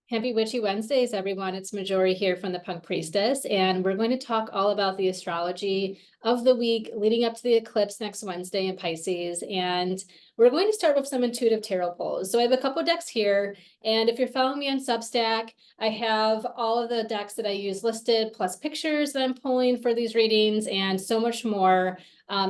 Happy Witchy Wednesdays, everyone. It's Majori here from the Punk Priestess, and we're going to talk all about the astrology of the week leading up to the eclipse next Wednesday in Pisces. And we're going to start with some intuitive tarot pulls. So I have a couple decks here, and if you're following me on Substack, I have all of the decks that I use listed, plus pictures that I'm pulling for these readings, and so much more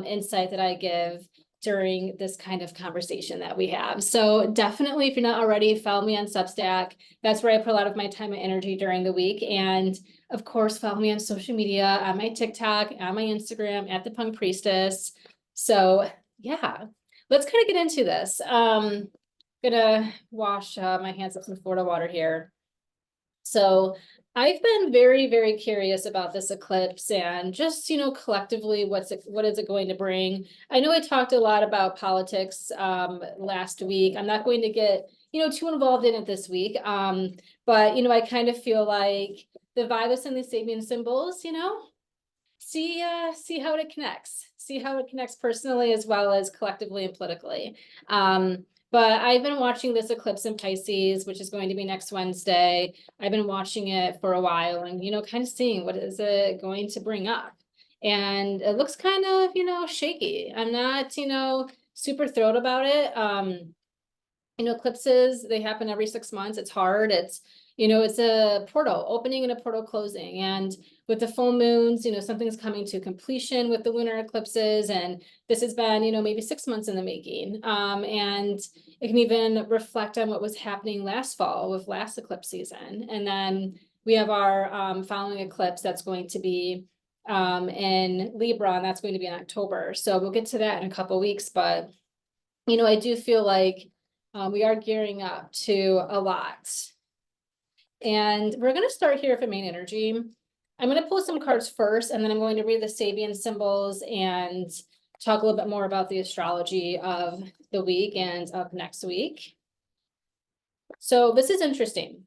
insight that I give during this kind of conversation that we have. So definitely, if you're not already, follow me on Substack. That's where I put a lot of my time and energy during the week. And of course, follow me on social media, on my TikTok, on my Instagram, at the Punk Priestess. So yeah, let's kind of get into this. Gonna wash my hands with some Florida water here. So I've been very, very curious about this eclipse and just, collectively, what is it going to bring? I know I talked a lot about politics last week. I'm not going to get, too involved in it this week. But, I kind of feel like the vibe is in the Sabian symbols, see how it connects, personally as well as collectively and politically. But I've been watching this eclipse in Pisces, which is going to be next Wednesday. I've been watching it for a while and, kind of seeing what is it going to bring up. And it looks kind of, shaky. I'm not, super thrilled about it. Eclipses, they happen every 6 months. It's hard. It's a portal opening and a portal closing. And with the full moons, something's coming to completion with the lunar eclipses. And this has been, maybe 6 months in the making. And it can even reflect on what was happening last fall with last eclipse season. And then we have our following eclipse that's going to be in Libra, and that's going to be in October. So we'll get to that in a couple of weeks. But, I do feel like we are gearing up to a lot. And we're going to start here for main energy. I'm going to pull some cards first, and then I'm going to read the Sabian symbols and talk a little bit more about the astrology of the week and of next week. So this is interesting.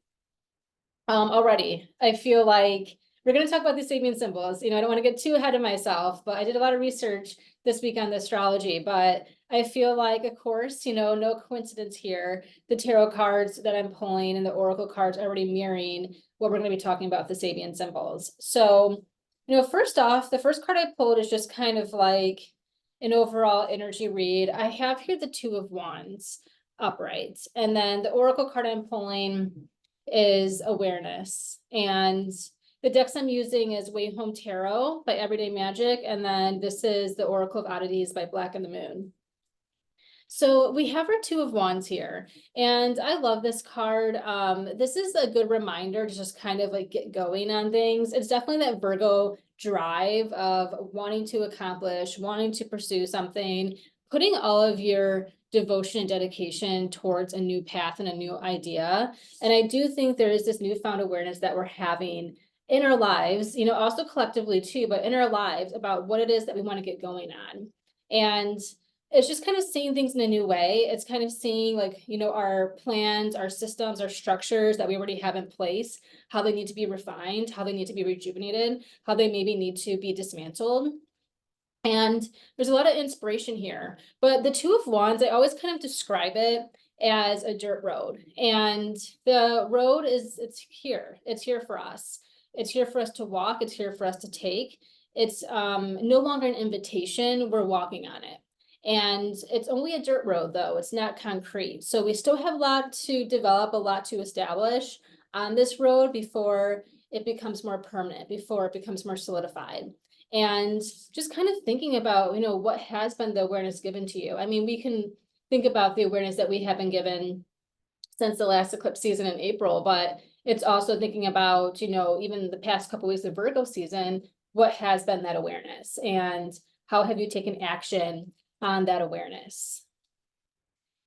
Already, I feel like we're going to talk about the Sabian symbols. I don't want to get too ahead of myself, but I did a lot of research this week on the astrology, but I feel like, of course, no coincidence here. The tarot cards that I'm pulling and the oracle cards are already mirroring what we're going to be talking about, the Sabian symbols. So, first off, the first card I pulled is just kind of like an overall energy read. I have here the Two of Wands upright, and then the oracle card I'm pulling is awareness. And the decks I'm using is Way Home Tarot by Everyday Magic, and then this is the Oracle of Oddities by Black and the Moon. So we have our Two of Wands here, and I love this card. This is a good reminder to just kind of like get going on things. It's definitely that Virgo drive of wanting to accomplish, wanting to pursue something, putting all of your devotion and dedication towards a new path and a new idea. And I do think there is this newfound awareness that we're having in our lives, also collectively too, but in our lives about what it is that we want to get going on. And it's just kind of seeing things in a new way. It's kind of seeing like, our plans, our systems, our structures that we already have in place, how they need to be refined, how they need to be rejuvenated, how they maybe need to be dismantled. And there's a lot of inspiration here, but the Two of Wands, I always kind of describe it as a dirt road. And the road it's here for us. It's here for us to walk. It's here for us to take. It's no longer an invitation. We're walking on it. And it's only a dirt road, though. It's not concrete. So we still have a lot to develop, a lot to establish on this road before it becomes more permanent, before it becomes more solidified. And just kind of thinking about, what has been the awareness given to you. I mean, we can think about the awareness that we have been given since the last eclipse season in April, but it's also thinking about, even the past couple of weeks of Virgo season, what has been that awareness and how have you taken action on that awareness?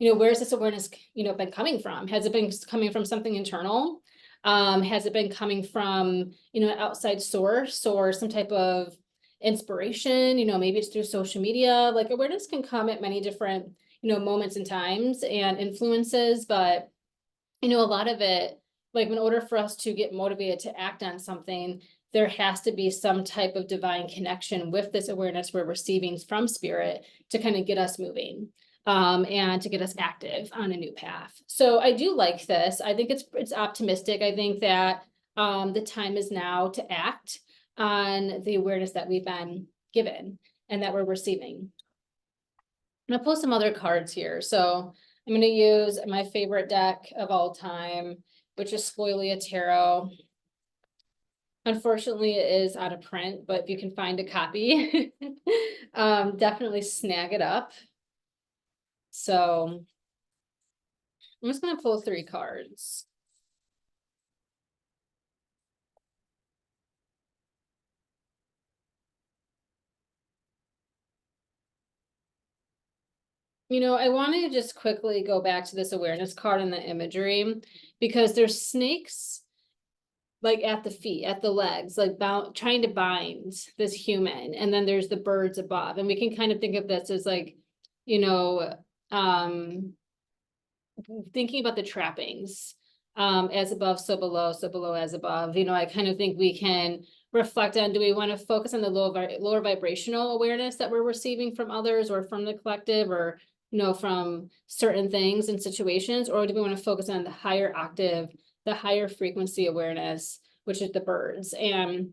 Where's this awareness, been coming from? Has it been coming from something internal? Has it been coming from, an outside source or some type of inspiration? Maybe it's through social media. Like awareness can come at many different, moments and times and influences, but, a lot of it, like in order for us to get motivated to act on something, there has to be some type of divine connection with this awareness we're receiving from spirit to kind of get us moving. and to get us active on a new path. So I do like this. I think it's optimistic. I think that the time is now to act on the awareness that we've been given and that we're receiving. I'm gonna pull some other cards here. So I'm gonna use my favorite deck of all time, which is Spoilia Tarot. Unfortunately, it is out of print, but if you can find a copy, definitely snag it up. So I'm just gonna pull 3 cards. You know, I want to just quickly go back to this awareness card and the imagery, because there's snakes like at the feet, at the legs, like trying to bind this human, and then there's the birds above, and we can kind of think of this as like, you know, thinking about the trappings, as above, so below as above. You know, I kind of think we can reflect on, do we want to focus on the lower vibrational awareness that we're receiving from others or from the collective, or, you know, from certain things and situations, or do we want to focus on the higher octave, the higher frequency awareness, which is the birds? And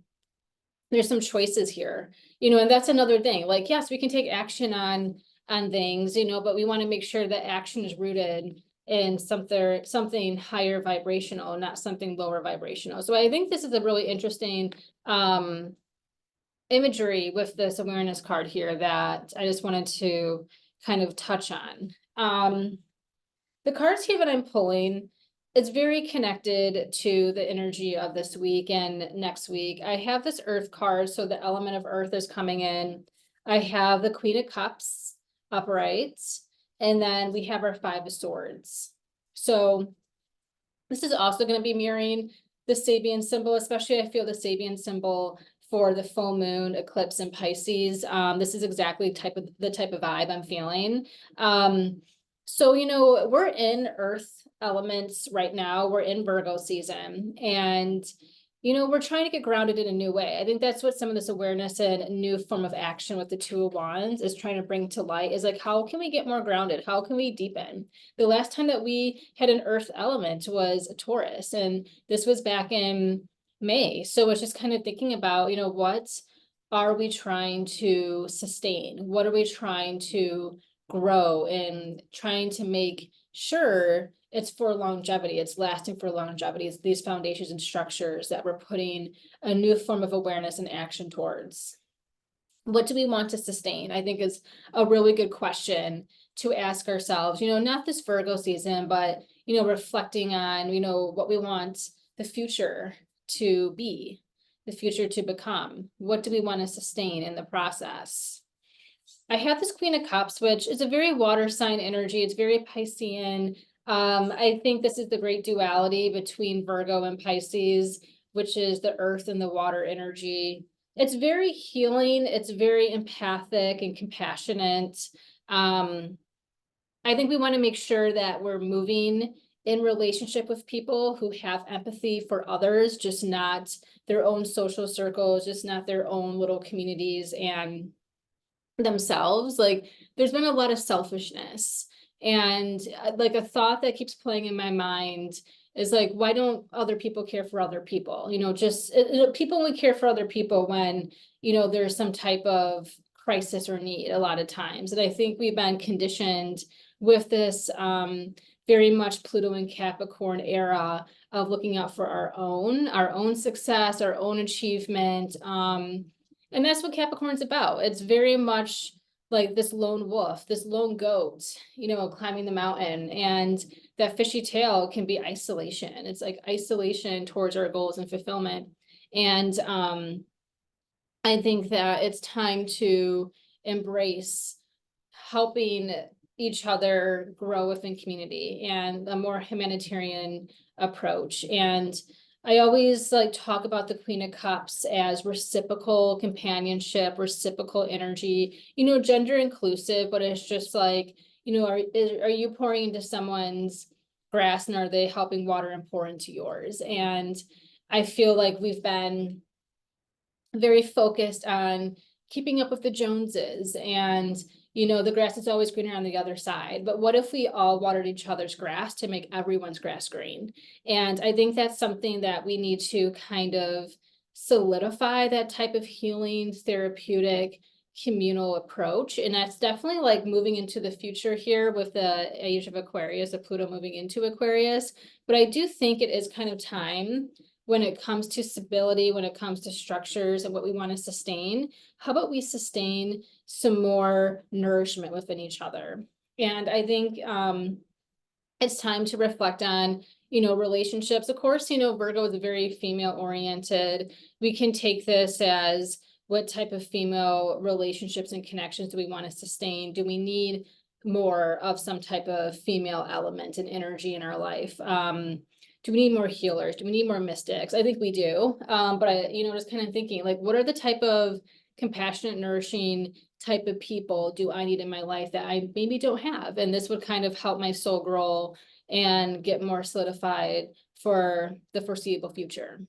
there's some choices here, you know, and that's another thing. Like, yes, we can take action on things, you know, but we want to make sure that action is rooted in something higher vibrational, not something lower vibrational. So I think this is a really interesting imagery with this awareness card here that I just wanted to kind of touch on. The cards here that I'm pulling, it's very connected to the energy of this week and next week. I have this Earth card, so the element of Earth is coming in. I have the Queen of Cups upright, and then we have our 5 of Swords. So this is also going to be mirroring the Sabian symbol, especially I feel the Sabian symbol for the full moon eclipse in Pisces. This is exactly the type of vibe I'm feeling. So, you know, we're in Earth elements right now. We're in Virgo season, and, you know, we're trying to get grounded in a new way. I think that's what some of this awareness and new form of action with the 2 of Wands is trying to bring to light, is like, how can we get more grounded? How can we deepen? The last time that we had an Earth element was a Taurus, and this was back in May. So it's just kind of thinking about, you know, what are we trying to sustain? What are we trying to grow, and trying to make sure it's for longevity, it's lasting for longevity. It's these foundations and structures that we're putting a new form of awareness and action towards. What do we want to sustain? I think is a really good question to ask ourselves, you know, not this Virgo season, but, you know, reflecting on, you know, what we want the future to be, the future to become. What do we want to sustain in the process? I have this Queen of Cups, which is a very water sign energy. It's very Piscean. I think this is the great duality between Virgo and Pisces, which is the earth and the water energy. It's very healing. It's very empathic and compassionate. I think we want to make sure that we're moving in relationship with people who have empathy for others, just not their own social circles, just not their own little communities and themselves. Like, there's been a lot of selfishness, and like a thought that keeps playing in my mind is like, why don't other people care for other people? You know, just people only care for other people when, you know, there's some type of crisis or need a lot of times. And I think we've been conditioned with this very much Pluto and Capricorn era of looking out for our own success, our own achievement. And that's what Capricorn's about. It's very much like this lone wolf, this lone goat, you know, climbing the mountain. And that fishy tail can be isolation. It's like isolation towards our goals and fulfillment. And I think that it's time to embrace helping each other grow within community and a more humanitarian approach. And I always like talk about the Queen of Cups as reciprocal companionship, reciprocal energy, you know, gender inclusive, but it's just like, you know, are you pouring into someone's grass, and are they helping water and pour into yours? And I feel like we've been very focused on keeping up with the Joneses and, you know, the grass is always greener on the other side. But what if we all watered each other's grass to make everyone's grass green? And I think that's something that we need to kind of solidify, that type of healing, therapeutic, communal approach. And that's definitely like moving into the future here with the age of Aquarius, of Pluto moving into Aquarius. But I do think it is kind of time, when it comes to stability, when it comes to structures and what we want to sustain, how about we sustain some more nourishment within each other? And I think it's time to reflect on, you know, relationships. Of course, you know, Virgo is very female oriented. We can take this as, what type of female relationships and connections do we want to sustain? Do we need more of some type of female element and energy in our life? Do we need more healers? Do we need more mystics? I think we do. But I, you know, just kind of thinking, like, what are the type of compassionate, nourishing type of people do I need in my life that I maybe don't have? And this would kind of help my soul grow and get more solidified for the foreseeable future.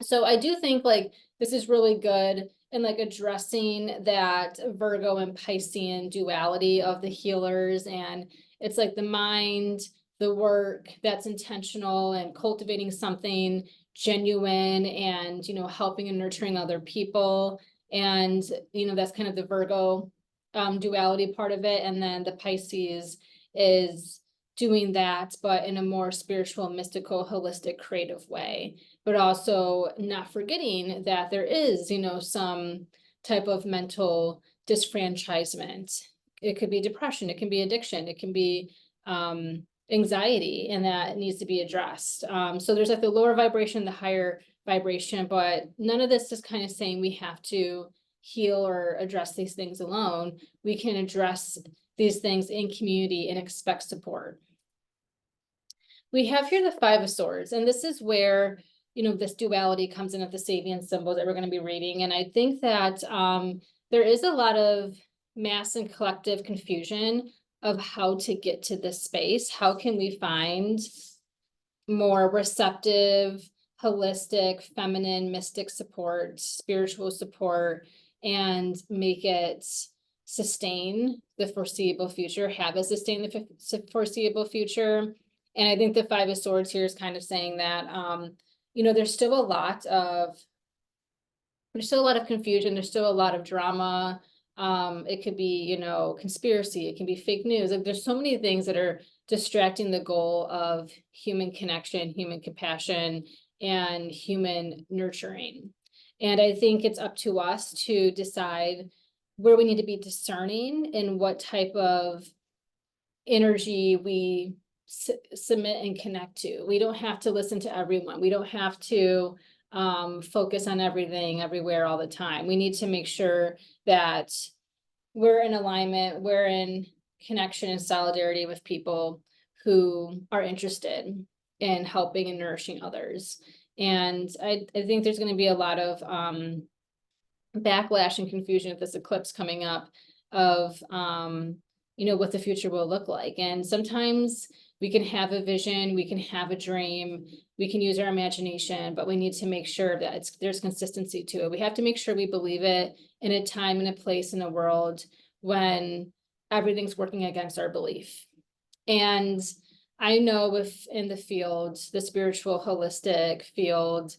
So I do think like this is really good in like addressing that Virgo and Piscean duality of the healers. And it's like the mind, the work that's intentional and cultivating something genuine and, you know, helping and nurturing other people. And, you know, that's kind of the Virgo duality part of it. And then the Pisces is doing that, but in a more spiritual, mystical, holistic, creative way. But also not forgetting that there is, you know, some type of mental disfranchisement. It could be depression, it can be addiction, it can be anxiety, and that needs to be addressed. So there's like the lower vibration, the higher vibration, but none of this is kind of saying we have to heal or address these things alone. We can address these things in community and expect support. We have here the Five of Swords, and this is where, you know, this duality comes in at the Sabian symbols that we're going to be reading. And I think that there is a lot of mass and collective confusion of how to get to this space. How can we find more receptive, holistic, feminine, mystic support, spiritual support, and make it sustain the foreseeable future, have it sustain the foreseeable future? And I think the Five of Swords here is kind of saying that, you know, there's still a lot of confusion. There's still a lot of drama. It could be, you know, conspiracy. It can be fake news. Like, there's so many things that are distracting the goal of human connection, human compassion, and human nurturing. And I think it's up to us to decide where we need to be discerning and what type of energy we submit and connect to. We don't have to listen to everyone. We don't have to focus on everything everywhere all the time. We need to make sure that we're in alignment, we're in connection and solidarity with people who are interested in helping and nourishing others. And I think there's going to be a lot of backlash and confusion with this eclipse coming up of you know, what the future will look like. And sometimes we can have a vision, we can have a dream, we can use our imagination, but we need to make sure that there's consistency to it. We have to make sure we believe it in a time and a place in the world when everything's working against our belief. And I know within the field, the spiritual, holistic field,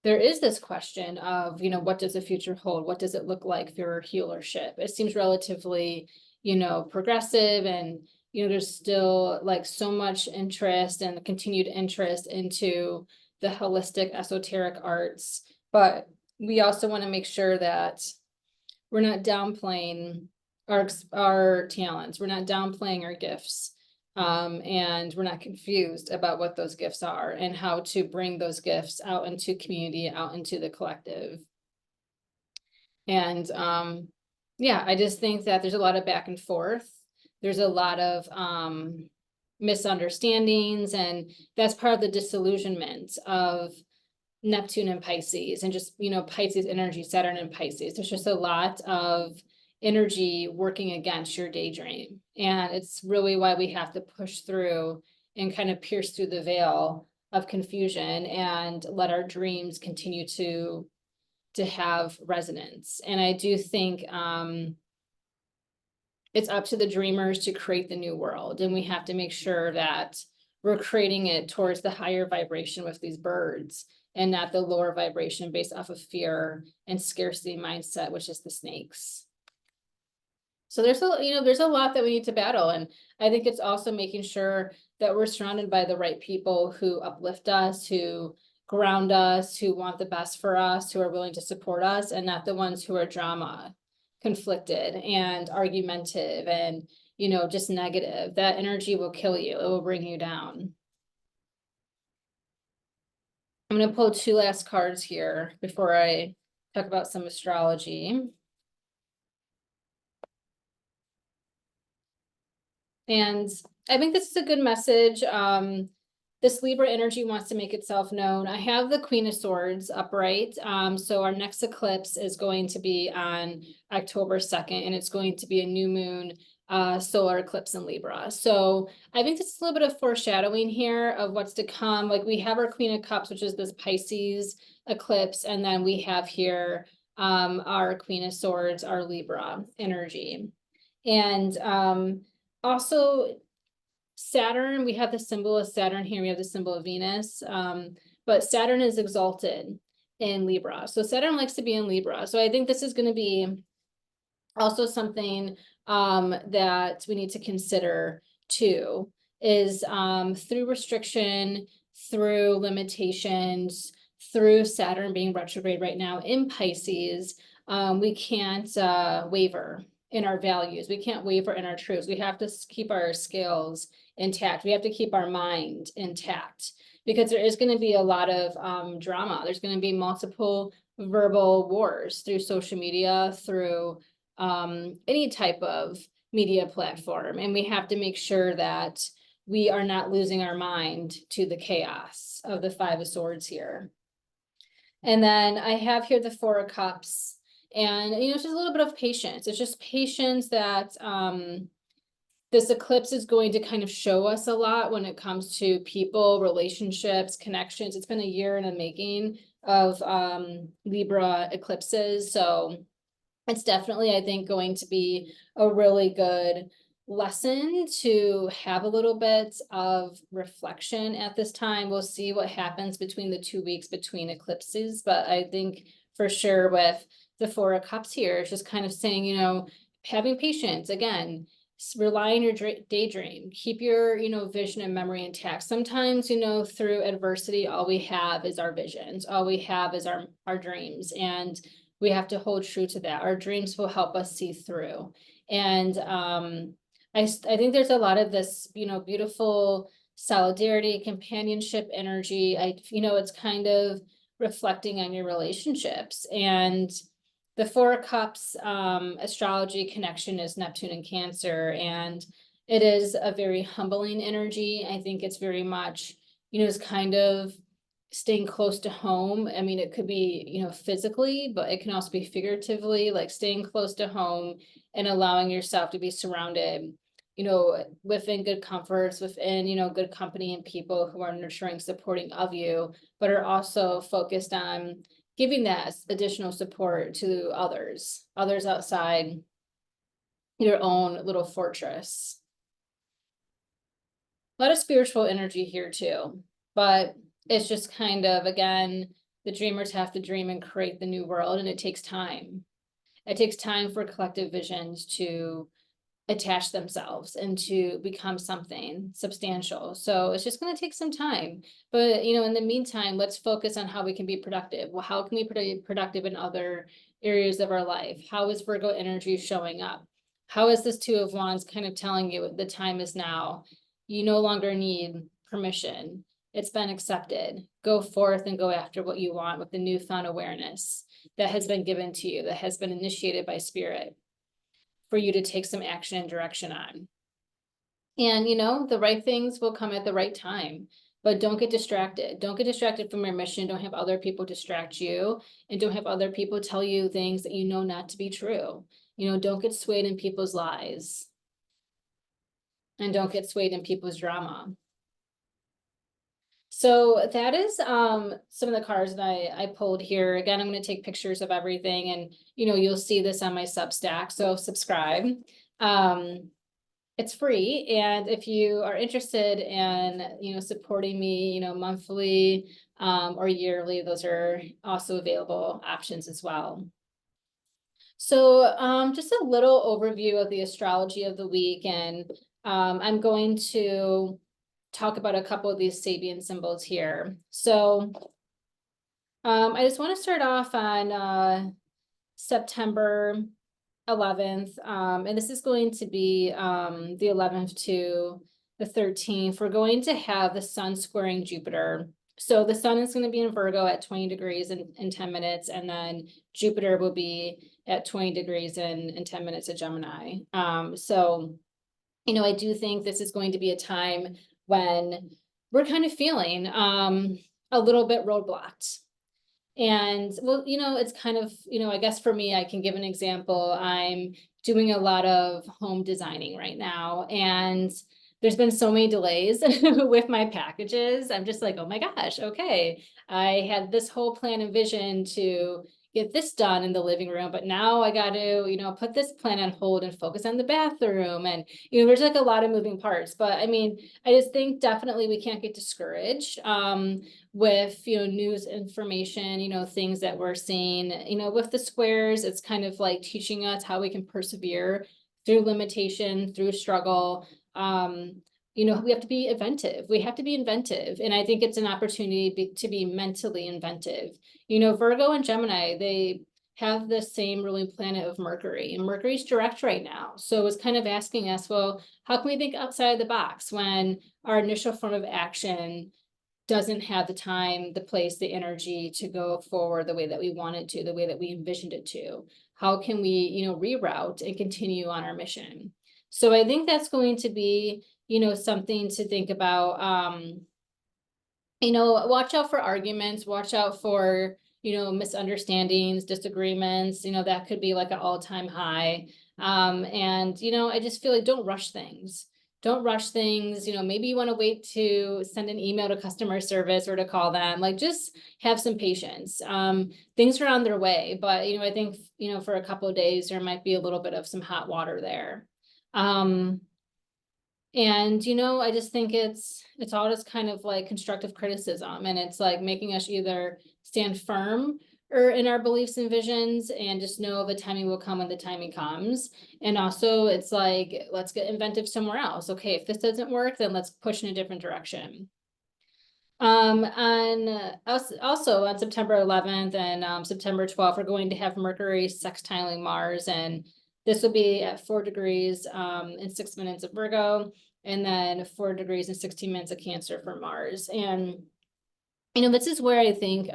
there is this question of, you know, what does the future hold? What does it look like for healership? It seems relatively, you know, progressive, and, you know, there's still like so much interest and continued interest into the holistic esoteric arts. But we also want to make sure that we're not downplaying our talents. We're not downplaying our gifts. And we're not confused about what those gifts are and how to bring those gifts out into community, out into the collective. And yeah, I just think that there's a lot of back and forth. There's a lot of misunderstandings, and that's part of the disillusionment of Neptune and Pisces, and just, you know, Pisces energy, Saturn and Pisces. There's just a lot of energy working against your daydream. And it's really why we have to push through and kind of pierce through the veil of confusion and let our dreams continue to to have resonance. And I do think it's up to the dreamers to create the new world. And we have to make sure that we're creating it towards the higher vibration with these birds and not the lower vibration based off of fear and scarcity mindset, which is the snakes. So there's a lot that we need to battle. And I think it's also making sure that we're surrounded by the right people who uplift us, who ground us, who want the best for us, who are willing to support us, and not the ones who are drama, conflicted and argumentative and, just negative. That energy will kill you. It will bring you down. I'm going to pull 2 last cards here before I talk about some astrology. And I think this is a good message. This Libra energy wants to make itself known. I have the Queen of Swords upright. So our next eclipse is going to be on October 2nd, and it's going to be a new moon solar eclipse in Libra. So I think this is a little bit of foreshadowing here of what's to come. Like we have our Queen of Cups, which is this Pisces eclipse, and then we have here our Queen of Swords, our Libra energy. And also Saturn, we have the symbol of Saturn here, we have the symbol of Venus, but Saturn is exalted in Libra. So Saturn likes to be in Libra. So I think this is going to be also something that we need to consider too, is through restriction, through limitations, through Saturn being retrograde right now in Pisces, we can't waver in our values. We can't waver in our truths. We have to keep our skills intact. We have to keep our mind intact, because there is going to be a lot of drama. There's going to be multiple verbal wars through social media, through any type of media platform. And we have to make sure that we are not losing our mind to the chaos of the 5 of Swords here. And then I have here the 4 of Cups. And, it's just a little bit of patience. It's just patience that this eclipse is going to kind of show us a lot when it comes to people, relationships, connections. It's been a year in the making of Libra eclipses. So it's definitely, I think, going to be a really good lesson to have a little bit of reflection at this time. We'll see what happens between the 2 weeks between eclipses, but I think for sure with the 4 of Cups here, it's just kind of saying, having patience, again, rely on your daydream, keep your, vision and memory intact. Sometimes, through adversity, all we have is our visions, all we have is our dreams, and we have to hold true to that. Our dreams will help us see through. And I think there's a lot of this, beautiful solidarity, companionship energy. It's kind of reflecting on your relationships. And the 4 of Cups astrology connection is Neptune and Cancer, and it is a very humbling energy. I think it's very much, it's kind of staying close to home. I mean, it could be, physically, but it can also be figuratively, like staying close to home and allowing yourself to be surrounded, within good comforts, within, good company and people who are nurturing, supporting of you, but are also focused on giving that additional support to others outside your own little fortress. A lot of spiritual energy here too, but it's just kind of, again, the dreamers have to dream and create the new world, and it takes time. It takes time for collective visions to attach themselves and to become something substantial. So it's just going to take some time. But, in the meantime, let's focus on how we can be productive. Well, how can we be productive in other areas of our life? How is Virgo energy showing up? How is this 2 of Wands kind of telling you the time is now? You no longer need permission. It's been accepted. Go forth and go after what you want with the newfound awareness that has been given to you, that has been initiated by spirit, for you to take some action and direction on. And, the right things will come at the right time, but don't get distracted. Don't get distracted from your mission. Don't have other people distract you, and don't have other people tell you things that you know not to be true. Don't get swayed in people's lies, and don't get swayed in people's drama. So that is some of the cards that I pulled here. Again, I'm going to take pictures of everything, and you'll see this on my Substack, so subscribe. It's free, and if you are interested in supporting me monthly or yearly, those are also available options as well. So just a little overview of the astrology of the week, and I'm going to talk about a couple of these Sabian symbols here. So I just want to start off on September 11th, and this is going to be the 11th to the 13th. We're going to have the sun squaring Jupiter. So the sun is going to be in Virgo at 20 degrees in 10 minutes, and then Jupiter will be at 20 degrees in 10 minutes of Gemini. So I do think this is going to be a time when we're kind of feeling a little bit roadblocked. And well, it's kind of, I guess for me, I can give an example. I'm doing a lot of home designing right now, and there's been so many delays with my packages. I'm just like, oh my gosh, okay. I had this whole plan and vision to get this done in the living room, but now I got to, put this plan on hold and focus on the bathroom. And, there's like a lot of moving parts, but I mean, I just think definitely we can't get discouraged. With news information, things that we're seeing, with the squares, it's kind of like teaching us how we can persevere through limitation, through struggle. We have to be inventive. We have to be inventive. And I think it's an opportunity to be mentally inventive. Virgo and Gemini, they have the same ruling planet of Mercury, and Mercury's direct right now. So it's kind of asking us, well, how can we think outside the box when our initial form of action doesn't have the time, the place, the energy to go forward the way that we want it to, the way that we envisioned it to? How can we, reroute and continue on our mission? So I think that's going to be, something to think about. Watch out for arguments, watch out for, misunderstandings, disagreements, that could be like an all-time high. And, I just feel like don't rush things. Don't rush things. Maybe you want to wait to send an email to customer service or to call them. Like, just have some patience. Things are on their way, but, I think, for a couple of days, there might be a little bit of some hot water there. And, I just think it's all just kind of like constructive criticism, and it's like making us either stand firm or in our beliefs and visions, and just know the timing will come when the timing comes. And also it's like, let's get inventive somewhere else. Okay, if this doesn't work, then let's push in a different direction. And also on September 11th and September 12th, we're going to have Mercury sextiling Mars, and this will be at 4 degrees in 6 minutes of Virgo, and then 4 degrees and 16 minutes of Cancer for Mars. And, this is where I think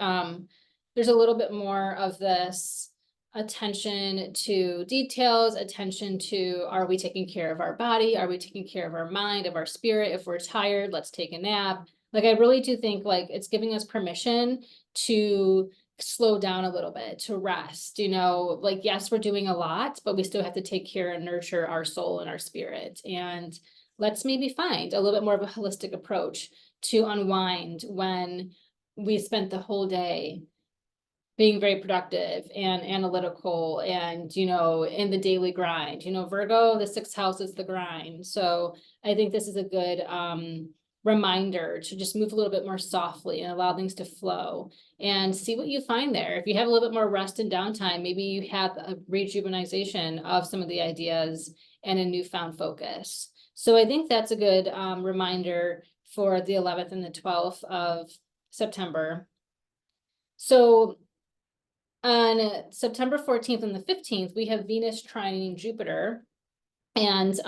there's a little bit more of this attention to details, attention to, are we taking care of our body? Are we taking care of our mind, of our spirit? If we're tired, let's take a nap. Like, I really do think like it's giving us permission to slow down a little bit, to rest, like, yes, we're doing a lot, but we still have to take care and nurture our soul and our spirit. And let's maybe find a little bit more of a holistic approach to unwind when we spent the whole day being very productive and analytical and, in the daily grind. Virgo, the 6th house is the grind. So I think this is a good reminder to just move a little bit more softly and allow things to flow and see what you find there. If you have a little bit more rest and downtime, maybe you have a rejuvenation of some of the ideas and a newfound focus. So I think that's a good reminder for the 11th and the 12th of September. So on September 14th and the 15th, we have Venus trining Jupiter, and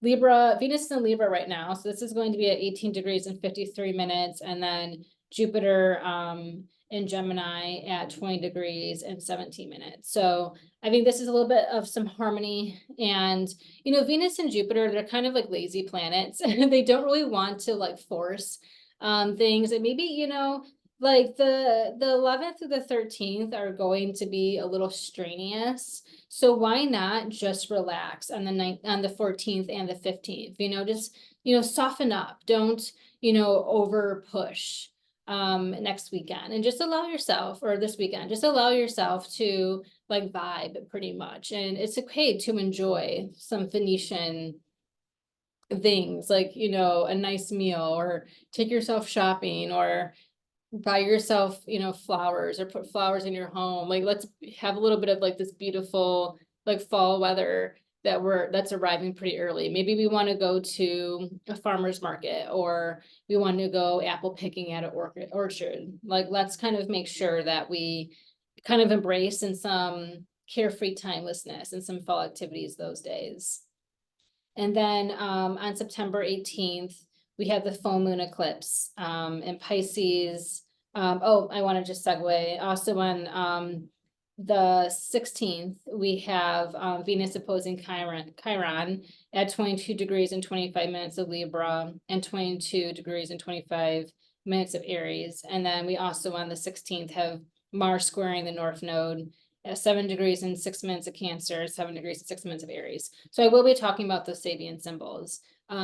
Venus is in Libra right now. So this is going to be at 18 degrees and 53 minutes, and then Jupiter in Gemini at 20 degrees and 17 minutes. So I think this is a little bit of some harmony. And, Venus and Jupiter, they're kind of like lazy planets. They don't really want to like force things. And maybe, like the 11th through the 13th are going to be a little strenuous. So why not just relax on the 14th and the 15th, just, soften up. Don't, over push next weekend, and just allow yourself, or this weekend, just allow yourself to like vibe pretty much. And it's okay to enjoy some Phoenician things, like, a nice meal, or take yourself shopping, or buy yourself, flowers, or put flowers in your home. Like, let's have a little bit of like this beautiful like fall weather that's arriving pretty early. Maybe we want to go to a farmer's market, or we want to go apple picking at an orchard. Like, let's kind of make sure that we kind of embrace in some carefree timelessness and some fall activities those days. And then on September 18th, we have the full moon eclipse in Pisces. Oh, I want to just segue. Also on the 16th, we have Venus opposing Chiron at 22 degrees and 25 minutes of Libra, and 22 degrees and 25 minutes of Aries. And then we also on the 16th have Mars squaring the North Node at 7 degrees and 6 minutes of Cancer, 7 degrees and 6 minutes of Aries. So I will be talking about those Sabian symbols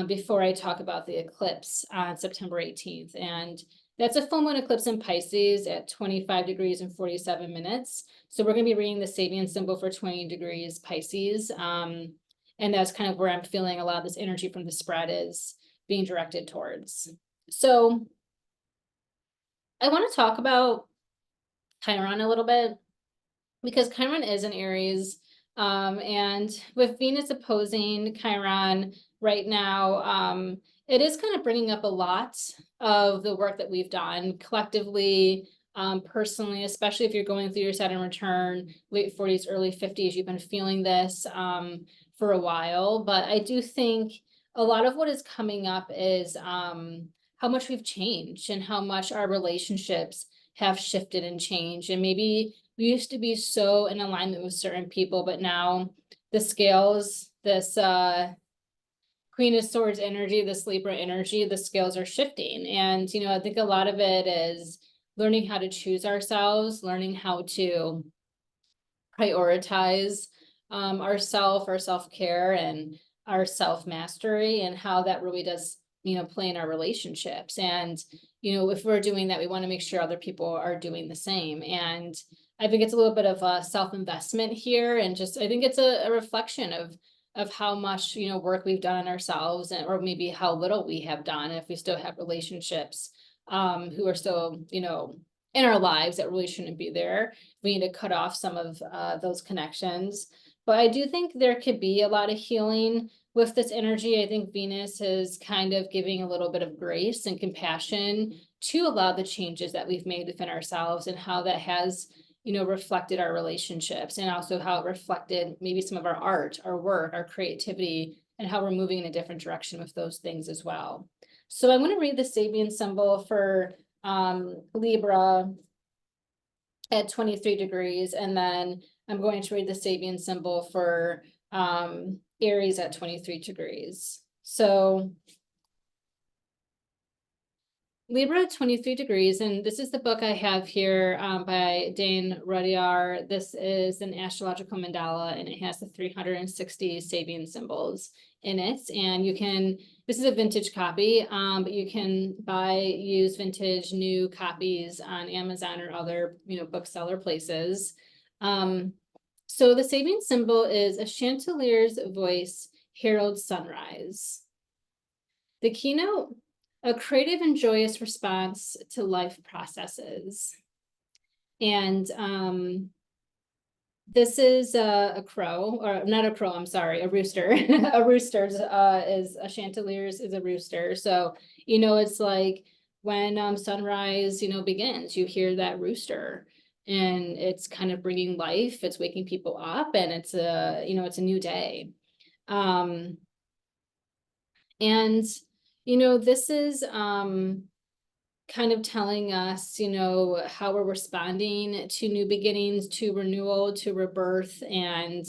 before I talk about the eclipse on September 18th. And that's a full moon eclipse in Pisces at 25 degrees and 47 minutes. So we're going to be reading the Sabian symbol for 20 degrees Pisces. And that's kind of where I'm feeling a lot of this energy from the spread is being directed towards. So I want to talk about Chiron a little bit, because Chiron is in Aries. And with Venus opposing Chiron right now, it is kind of bringing up a lot of the work that we've done collectively, personally, especially if you're going through your Saturn return, late 40s, early 50s, you've been feeling this for a while. But I do think a lot of what is coming up is how much we've changed and how much our relationships have shifted and changed. And maybe we used to be so in alignment with certain people, but now the scales, this Queen of Swords energy, this Libra energy, the scales are shifting. And, I think a lot of it is learning how to choose ourselves, learning how to prioritize our self-care and our self-mastery, and how that really does, play in our relationships. And, if we're doing that, we want to make sure other people are doing the same. And I think it's a little bit of a self-investment here. And just, I think it's a reflection of how much, work we've done on ourselves, or maybe how little we have done, if we still have relationships who are still, in our lives that really shouldn't be there. We need to cut off some of those connections. But I do think there could be a lot of healing with this energy. I think Venus is kind of giving a little bit of grace and compassion to allow the changes that we've made within ourselves, and how that has, reflected our relationships, and also how it reflected maybe some of our art, our work, our creativity, and how we're moving in a different direction with those things as well. So I'm going to read the Sabian symbol for Libra at 23 degrees, and then I'm going to read the Sabian symbol for Aries at 23 degrees. So Libra at 23 degrees, and this is the book I have here by Dane Rudyard. This is an astrological mandala, and it has the 360 Sabian symbols in it. And this is a vintage copy, but you can use vintage new copies on Amazon or other, bookseller places. So the Sabian symbol is a chandelier's voice heralds sunrise. The keynote: a creative and joyous response to life processes. And this is a crow, or not a crow, I'm sorry, a rooster. A rooster is a chandelier's is a rooster. So, it's like when sunrise, begins, you hear that rooster, and it's kind of bringing life, it's waking people up, and it's it's a new day. And this is kind of telling us, how we're responding to new beginnings, to renewal, to rebirth, and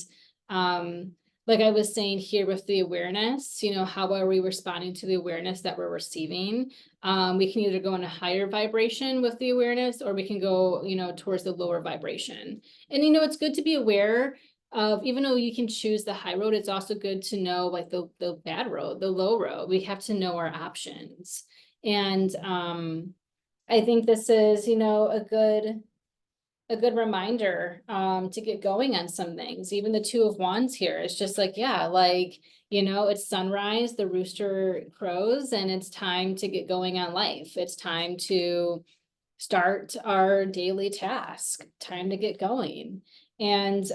like I was saying here with the awareness, you know, how are we responding to the awareness that we're receiving? We can either go in a higher vibration with the awareness, or we can go, you know, towards the lower vibration. And, you know, it's good to be aware of, even though you can choose the high road, it's also good to know like the bad road, the low road. We have to know our options. And I think this is, you know, a good reminder to get going on some things. Even the Two of Wands here, it's just like, yeah, like, you know, it's sunrise, the rooster crows, and it's time to get going on life. It's time to start our daily task, time to get going. And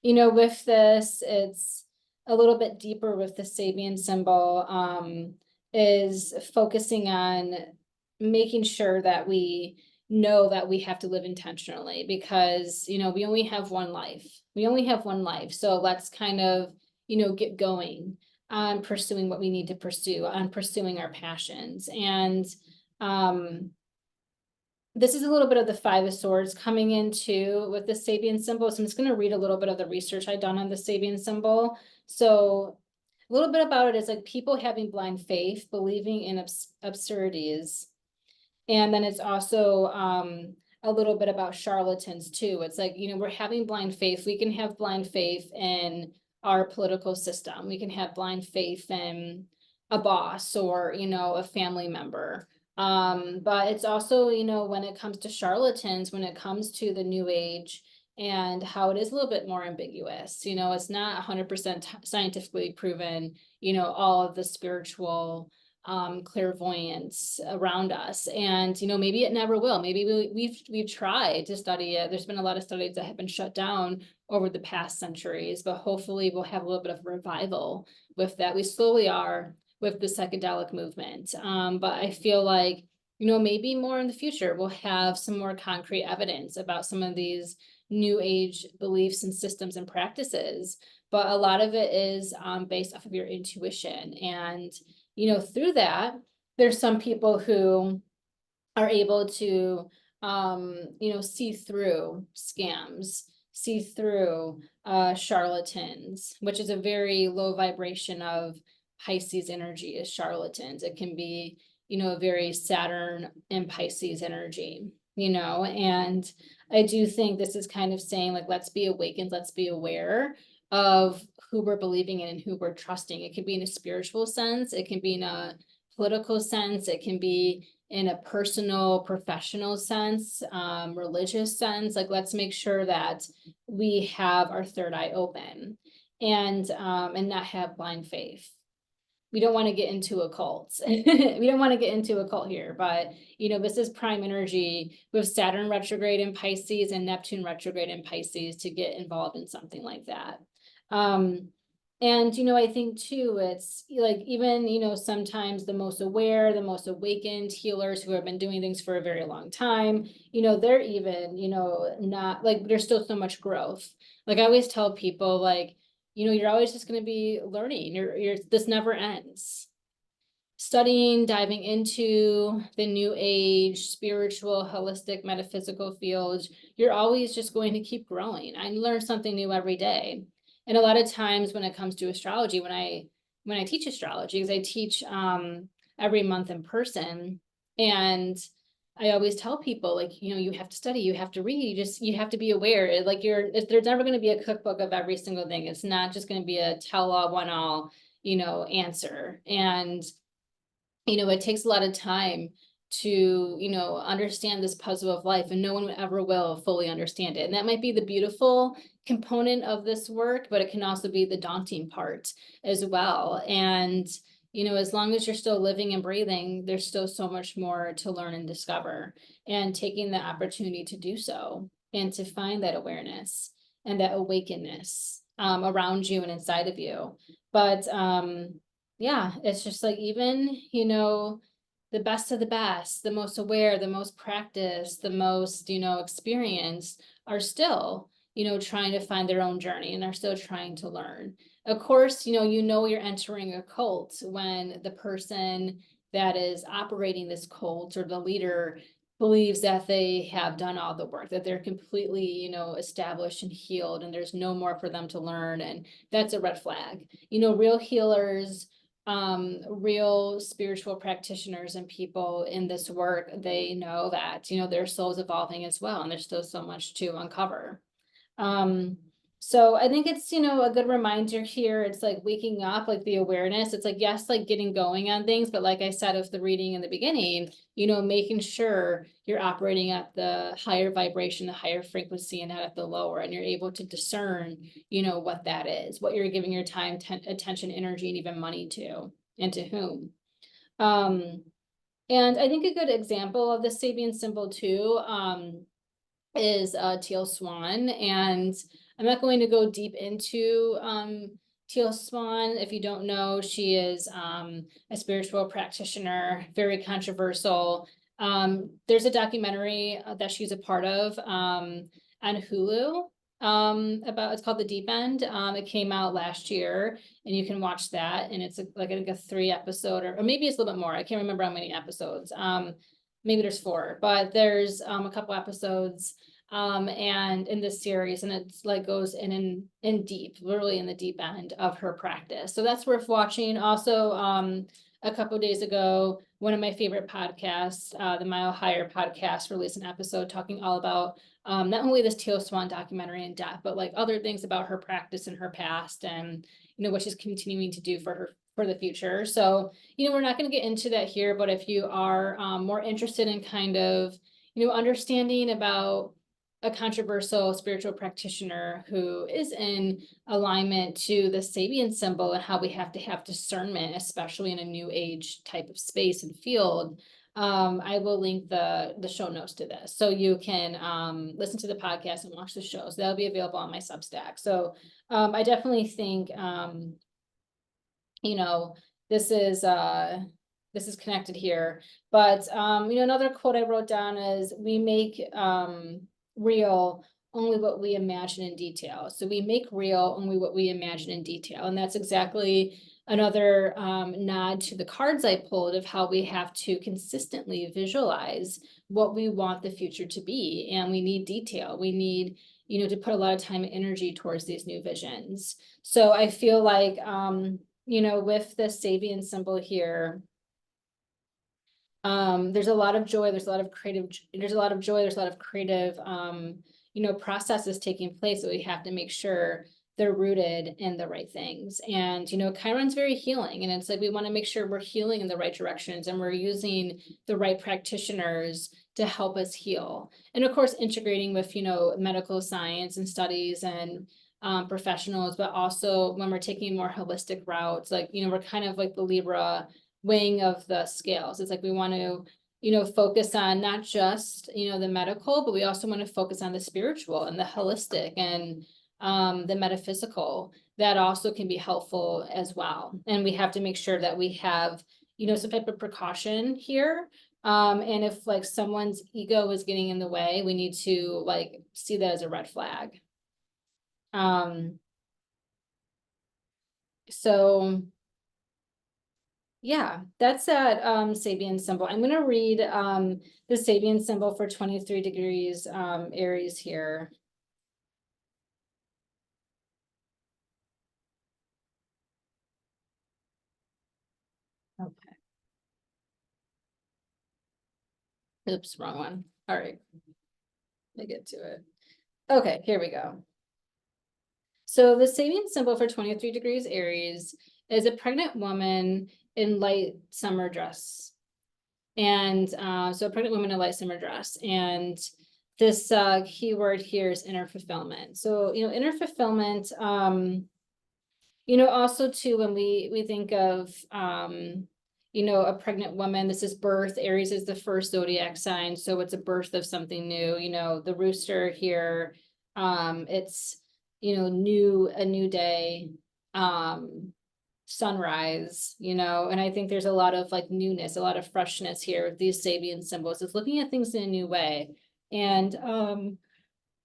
you know, with this, it's a little bit deeper with the Sabian symbol, is focusing on making sure that we know that we have to live intentionally, because, you know, we only have one life. We only have one life. So let's kind of, you know, get going on pursuing what we need to pursue, on pursuing our passions. And this is a little bit of the Five of Swords coming into with the Sabian symbol. So I'm just going to read a little bit of the research I've done on the Sabian symbol. So a little bit about it is like people having blind faith, believing in absurdities. And then it's also a little bit about charlatans too. It's like, you know, we're having blind faith. We can have blind faith in our political system. We can have blind faith in a boss or, you know, a family member. But it's also, you know, when it comes to charlatans, when it comes to the new age and how it is a little bit more ambiguous, you know, it's not 100% scientifically proven, you know, all of the spiritual clairvoyance around us. And, you know, maybe it never will. Maybe we've tried to study it. There's been a lot of studies that have been shut down over the past centuries, but hopefully we'll have a little bit of revival with that. We slowly are with the psychedelic movement. But I feel like, you know, maybe more in the future, we'll have some more concrete evidence about some of these new age beliefs and systems and practices. But a lot of it is based off of your intuition. And, you know, through that, there's some people who are able to, you know, see through scams, see through charlatans, which is a very low vibration of Pisces energy is charlatans. It can be, you know, a very Saturn and Pisces energy, you know, and I do think this is kind of saying like, let's be awakened, let's be aware of who we're believing in and who we're trusting. It can be in a spiritual sense, it can be in a political sense, it can be in a personal, professional sense, religious sense. Like, let's make sure that we have our third eye open and not have blind faith. We don't want to get into a cult. We don't want to get into a cult here, but, you know, this is prime energy with Saturn retrograde in Pisces and Neptune retrograde in Pisces to get involved in something like that. And, you know, I think too, it's like, even, you know, sometimes the most aware, the most awakened healers who have been doing things for a very long time, you know, they're even, you know, not like, there's still so much growth. Like I always tell people, like, you know, you're always just going to be learning. This never ends. Studying, diving into the new age, spiritual, holistic, metaphysical fields, you're always just going to keep growing. I learn something new every day. And a lot of times when it comes to astrology, when I teach astrology, because I teach every month in person, and I always tell people, like, you know, you have to study, you have to read, you have to be aware. Like, there's never going to be a cookbook of every single thing. It's not just going to be a tell-all, one-all, you know, answer. And, you know, it takes a lot of time to, you know, understand this puzzle of life, and no one ever will fully understand it. And that might be the beautiful component of this work, but it can also be the daunting part as well. And, you know, as long as you're still living and breathing, there's still so much more to learn and discover, and taking the opportunity to do so and to find that awareness and that awakenness around you and inside of you. But yeah, it's just like, even, you know, the best of the best, the most aware, the most practiced, the most, you know, experienced are still, you know, trying to find their own journey, and are still trying to learn. Of course, you know, you're entering a cult when the person that is operating this cult or the leader believes that they have done all the work, that they're completely, established and healed, and there's no more for them to learn. And that's a red flag. Real healers, real spiritual practitioners and people in this work, they know that, their soul's evolving as well, and there's still so much to uncover. So I think it's, a good reminder here. It's like waking up, like the awareness. It's like, yes, like getting going on things, but like I said, with the reading in the beginning, making sure you're operating at the higher vibration, the higher frequency, and not at the lower, and you're able to discern, what that is, what you're giving your time, attention, energy, and even money to, and to whom. And I think a good example of the Sabian symbol too, is teal swan. And I'm not going to go deep into teal swan. If you don't know, she is a spiritual practitioner, very controversial. There's a documentary that she's a part of on Hulu about, it's called The Deep End. It came out last year, and you can watch that, and it's like I think a 3-episode, or maybe it's a little bit more. I can't remember how many episodes. Maybe there's 4, but there's a couple episodes and in this series, and it's like goes in deep, literally in the deep end of her practice. So that's worth watching. Also, a couple of days ago, one of my favorite podcasts, the Mile Higher podcast, released an episode talking all about not only this Teal Swan documentary in depth, but like other things about her practice and her past, and what she's continuing to do for the future. So, we're not going to get into that here, but if you are more interested in kind of, understanding about a controversial spiritual practitioner who is in alignment to the Sabian symbol and how we have to have discernment, especially in a new age type of space and field, I will link the show notes to this, so you can listen to the podcast and watch the shows. That'll be available on my Substack. So I definitely think this is connected here. But another quote I wrote down is, we make real only what we imagine in detail. So we make real only what we imagine in detail. And that's exactly another nod to the cards I pulled of how we have to consistently visualize what we want the future to be. And we need detail. We need, to put a lot of time and energy towards these new visions. So I feel like, with the Sabian symbol here, there's a lot of joy, there's a lot of creative, processes taking place that we have to make sure they're rooted in the right things. And, Chiron's very healing, and it's like, we want to make sure we're healing in the right directions, and we're using the right practitioners to help us heal. And of course, integrating with, medical science and studies and professionals, but also when we're taking more holistic routes, like, we're kind of like the Libra wing of the scales. It's like we want to, focus on not just, the medical, but we also want to focus on the spiritual and the holistic and the metaphysical. That also can be helpful as well. And we have to make sure that we have, some type of precaution here. And if like someone's ego is getting in the way, we need to like see that as a red flag. So yeah, that's that Sabian symbol. I'm gonna read the Sabian symbol for 23 degrees Aries here. Okay. Oops, wrong one. All right. Let me get to it. Okay, here we go. So the Sabian symbol for 23 degrees Aries is a pregnant woman in light summer dress. And so a pregnant woman in a light summer dress. And this keyword here is inner fulfillment. So, inner fulfillment, also too, when we think of, a pregnant woman, this is birth. Aries is the first zodiac sign. So it's a birth of something new, the rooster here, it's, a new day, sunrise, and I think there's a lot of like newness, a lot of freshness here with these Sabian symbols. It's looking at things in a new way. And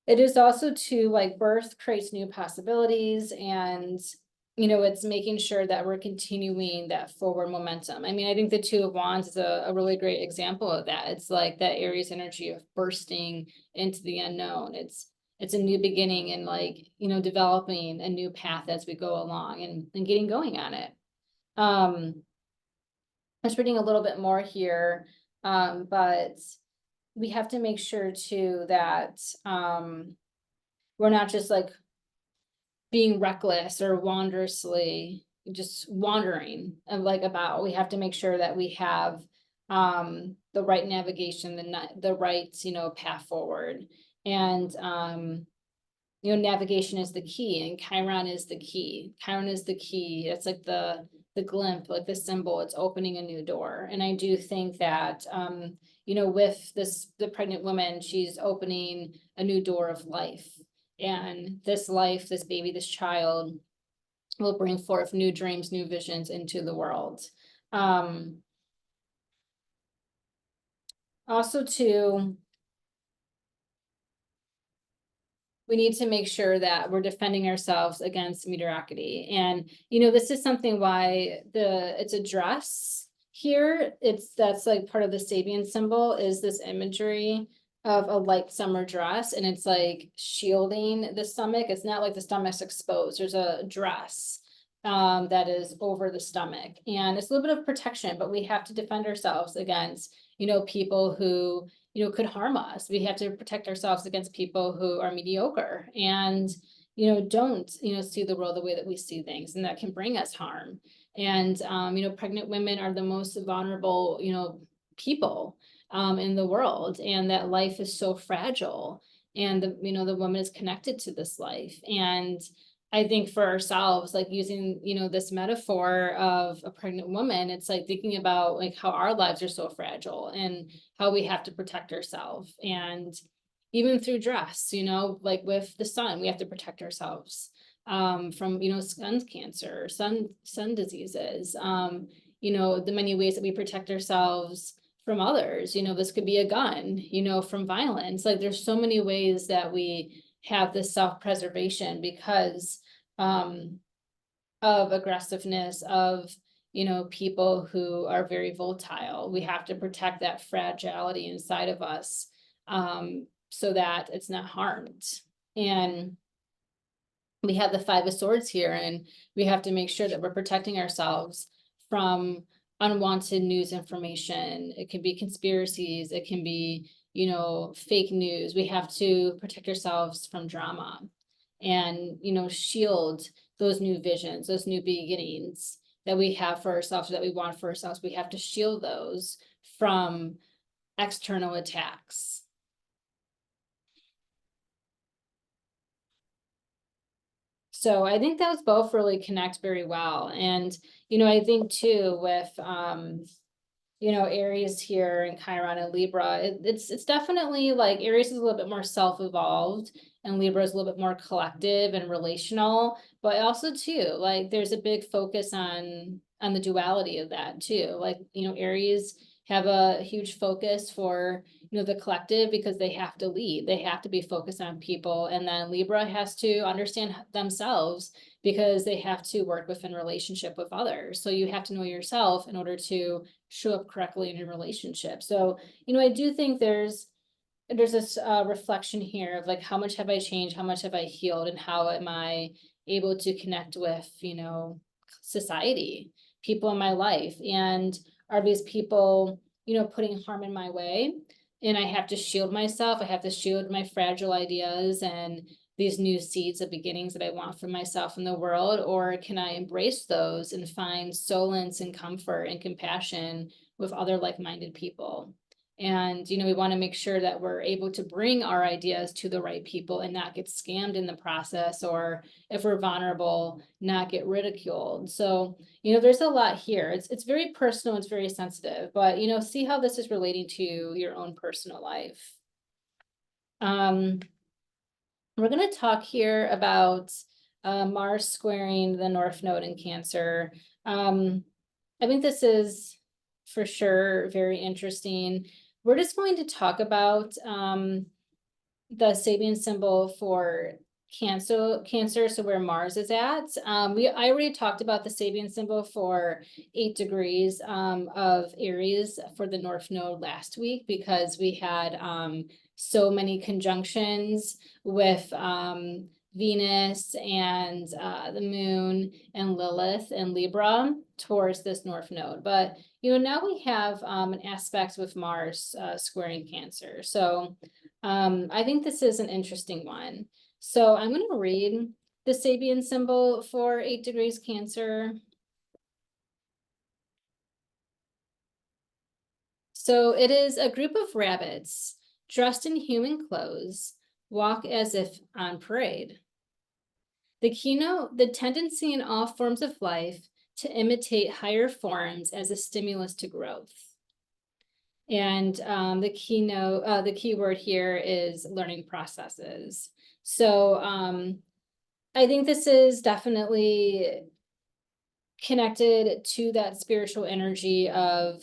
it is also to like birth creates new possibilities, and you know, it's making sure that we're continuing that forward momentum. I mean, I think the Two of Wands is a really great example of that. It's like that Aries energy of bursting into the unknown. It's a new beginning and like, you know, developing a new path as we go along and getting going on it. I was reading a little bit more here, but we have to make sure too that we're not just like being reckless or wanderously just wandering and like about. We have to make sure that we have the right navigation, the right, you know, path forward. And you know, navigation is the key, and Chiron is the key. Chiron is the key. It's like the glimp, like the symbol. It's opening a new door. And I do think that you know, with the pregnant woman, she's opening a new door of life. And this life, this baby, this child will bring forth new dreams, new visions into the world. Also too, we need to make sure that we're defending ourselves against mediocrity. And, you know, this is something why it's a dress here. That's like part of the Sabian symbol is this imagery of a light summer dress, and it's like shielding the stomach. It's not like the stomach's exposed. There's a dress that is over the stomach, and it's a little bit of protection, but we have to defend ourselves against, you know, people who, you know, could harm us. We have to protect ourselves against people who are mediocre and, you know, don't, you know, see the world the way that we see things, and that can bring us harm. And, you know, pregnant women are the most vulnerable, you know, people in the world, and that life is so fragile. And the, you know, the woman is connected to this life. And I think for ourselves, like using, you know, this metaphor of a pregnant woman, it's like thinking about like how our lives are so fragile and how we have to protect ourselves. And even through dress, you know, like with the sun, we have to protect ourselves from, you know, sun cancer, sun diseases, you know, the many ways that we protect ourselves from others. You know, this could be a gun, you know, from violence. Like there's so many ways that we have this self-preservation because of aggressiveness, of, you know, people who are very volatile. We have to protect that fragility inside of us so that it's not harmed. And we have the Five of Swords here, and we have to make sure that we're protecting ourselves from unwanted news information. It can be conspiracies, it can be, you know, fake news. We have to protect ourselves from drama and, you know, shield those new visions, those new beginnings that we have for ourselves, that we want for ourselves. We have to shield those from external attacks. So I think those both really connect very well. And, you know, I think too with, you know, Aries here and Chiron and Libra, it's definitely like Aries is a little bit more self-evolved and Libra is a little bit more collective and relational, but also too, like there's a big focus on the duality of that too. Like, you know, Aries have a huge focus for, you know, the collective because they have to lead, they have to be focused on people. And then Libra has to understand themselves because they have to work within relationship with others. So you have to know yourself in order to show up correctly in your relationship. So, you know, I do think there's this reflection here of like, how much have I changed? How much have I healed? And how am I able to connect with, you know, society, people in my life? And are these people, you know, putting harm in my way? And I have to shield myself. I have to shield my fragile ideas and these new seeds of beginnings that I want for myself in the world? Or can I embrace those and find solace and comfort and compassion with other like-minded people? And, you know, we want to make sure that we're able to bring our ideas to the right people and not get scammed in the process, or if we're vulnerable, not get ridiculed. So, you know, there's a lot here. It's very personal, it's very sensitive, but, you know, see how this is relating to your own personal life. We're going to talk here about Mars squaring the North Node in Cancer. I think this is for sure very interesting. We're just going to talk about the Sabian symbol for Cancer, so where Mars is at. I already talked about the Sabian symbol for 8 degrees of Aries for the North Node last week, because we had so many conjunctions with Venus and the Moon and Lilith and Libra towards this North Node. But now we have an aspect with Mars squaring Cancer. So I think this is an interesting one. So I'm going to read the Sabian symbol for 8 degrees Cancer. So it is a group of rabbits dressed in human clothes, walk as if on parade. The tendency in all forms of life to imitate higher forms as a stimulus to growth. And the key word here is learning processes. So I think this is definitely connected to that spiritual energy of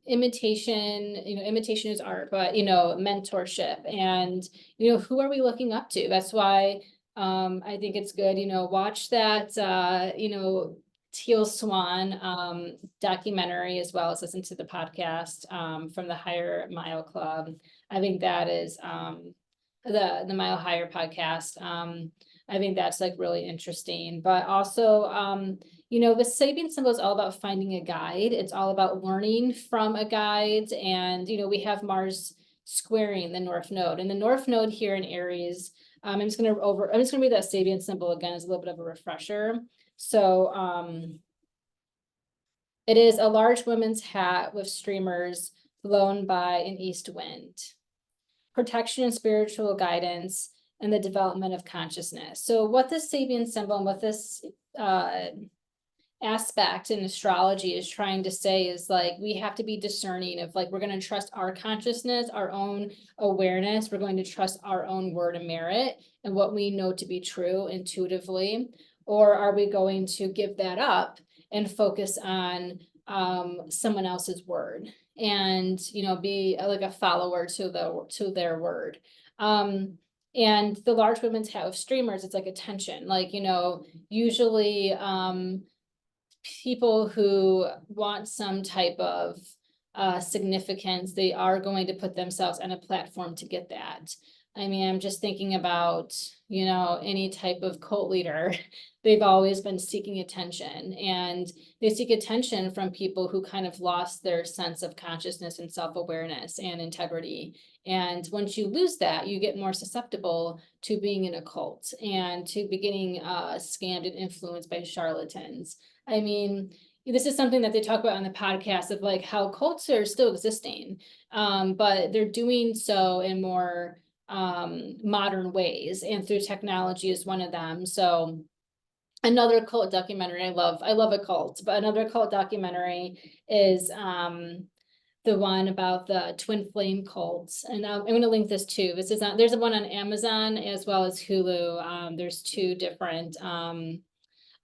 imitation. Imitation is art, but mentorship, and who are we looking up to? That's why I think it's good, watch that Teal Swan documentary, as well as listen to the podcast from the Higher Mile Club. I think that is the Mile Higher podcast. I think that's like really interesting. But also the Sabian symbol is all about finding a guide. It's all about learning from a guide. And we have Mars squaring the North Node, and the North Node here in Aries. I'm just gonna read that Sabian symbol again as a little bit of a refresher. So it is a large woman's hat with streamers blown by an east wind. Protection and spiritual guidance and the development of consciousness. So what this Sabian symbol and what this aspect in astrology is trying to say is, like, we have to be discerning of, like, we're going to trust our consciousness, our own awareness. We're going to trust our own word of merit and what we know to be true intuitively. Or are we going to give that up and focus on someone else's word and, be like a follower to their word. And the large women's hat of streamers, it's like attention, like, usually people who want some type of significance, they are going to put themselves on a platform to get that. I mean, I'm just thinking about, any type of cult leader. They've always been seeking attention, and they seek attention from people who kind of lost their sense of consciousness and self-awareness and integrity. And once you lose that, you get more susceptible to being in a cult and to beginning scammed and influenced by charlatans. I mean, this is something that they talk about on the podcast of, like, how cults are still existing, but they're doing so in more modern ways, and through technology is one of them. So another cult documentary, I love a cult, but another cult documentary is the one about the twin flame cults. And I'm going to link this too. There's one on Amazon as well as Hulu. There's 2 different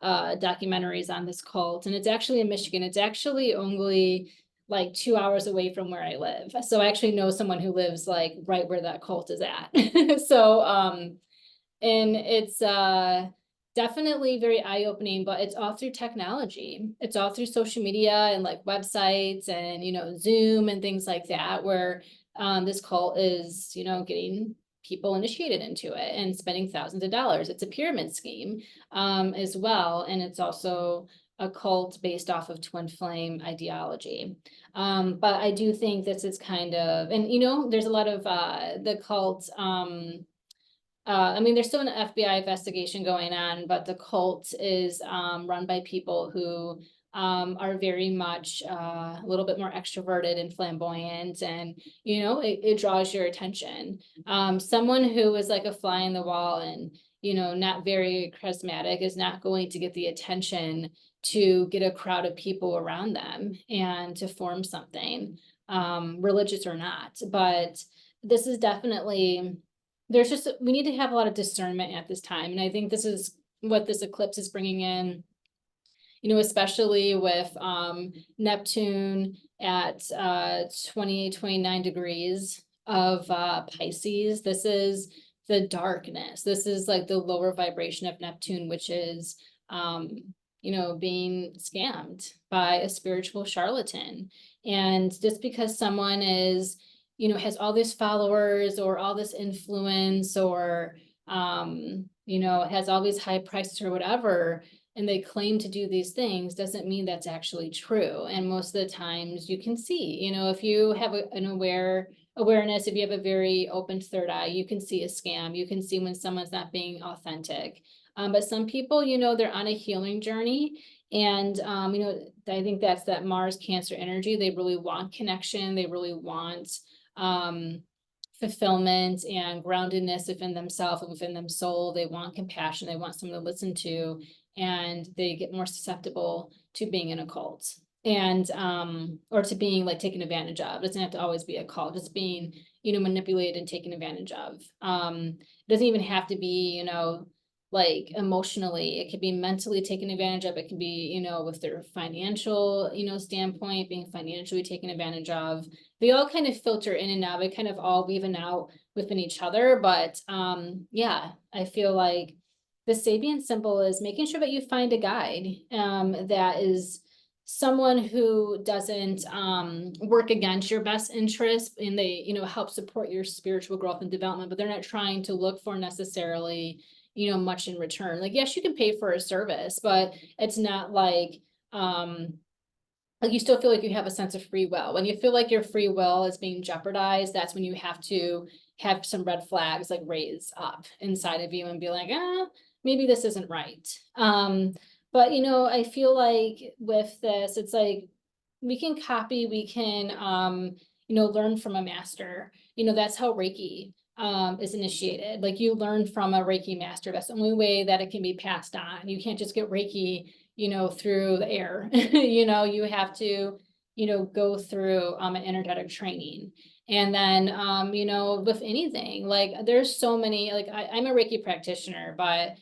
documentaries on this cult, and it's actually in Michigan. It's actually only like 2 hours away from where I live. So I actually know someone who lives like right where that cult is at. So, and it's definitely very eye-opening, but it's all through technology. It's all through social media and like websites and, Zoom and things like that, where this cult is, getting people initiated into it and spending thousands of dollars. It's a pyramid scheme as well. And it's also a cult based off of twin flame ideology. But I do think this is kind of, and there's a lot of the cult, I mean, there's still an FBI investigation going on, but the cult is run by people who are very much a little bit more extroverted and flamboyant, and it draws your attention. Someone who is like a fly in the wall and not very charismatic is not going to get the attention to get a crowd of people around them and to form something, religious or not. But this is definitely, we need to have a lot of discernment at this time. And I think this is what this eclipse is bringing in, especially with Neptune at 28, 29 degrees of Pisces. This is the darkness. This is like the lower vibration of Neptune, which is, being scammed by a spiritual charlatan. And just because someone is, has all these followers or all this influence or, has all these high prices or whatever, and they claim to do these things, doesn't mean that's actually true. And most of the times you can see, if you have an awareness, if you have a very open third eye, you can see a scam. You can see when someone's not being authentic. But some people, they're on a healing journey. And, I think that's that Mars Cancer energy. They really want connection. They really want fulfillment and groundedness within themselves and within them soul. They want compassion. They want someone to listen to, and they get more susceptible to being in a cult and or to being like taken advantage of. It doesn't have to always be a cult, just being, manipulated and taken advantage of. It doesn't even have to be, like emotionally. It could be mentally taken advantage of. It could be, with their financial, standpoint, being financially taken advantage of. They all kind of filter in and out. They kind of all weave out within each other. But yeah, I feel like the Sabian symbol is making sure that you find a guide that is someone who doesn't work against your best interest, and they, help support your spiritual growth and development, but they're not trying to look for necessarily, much in return. Like, yes, you can pay for a service, but it's not like you still feel like you have a sense of free will. When you feel like your free will is being jeopardized, that's when you have to have some red flags like raise up inside of you and be like, maybe this isn't right. But, I feel like with this, it's like we can copy, we can, learn from a master. That's how Reiki is initiated. Like, you learn from a Reiki master. That's the only way that it can be passed on. You can't just get Reiki, through the air. You have to, go through an energetic training. And then, with anything, like there's so many, like I'm a Reiki practitioner, but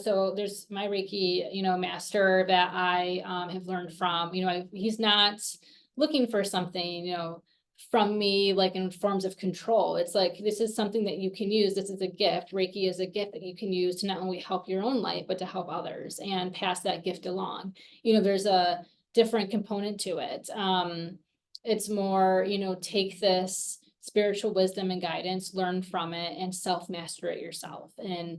so there's my Reiki, master that I have learned from. He's not looking for something, from me, like in forms of control. It's like, this is something that you can use. This is a gift. Reiki is a gift that you can use to not only help your own life, but to help others and pass that gift along. There's a different component to it. It's more, take this spiritual wisdom and guidance, learn from it, and self-master it yourself. And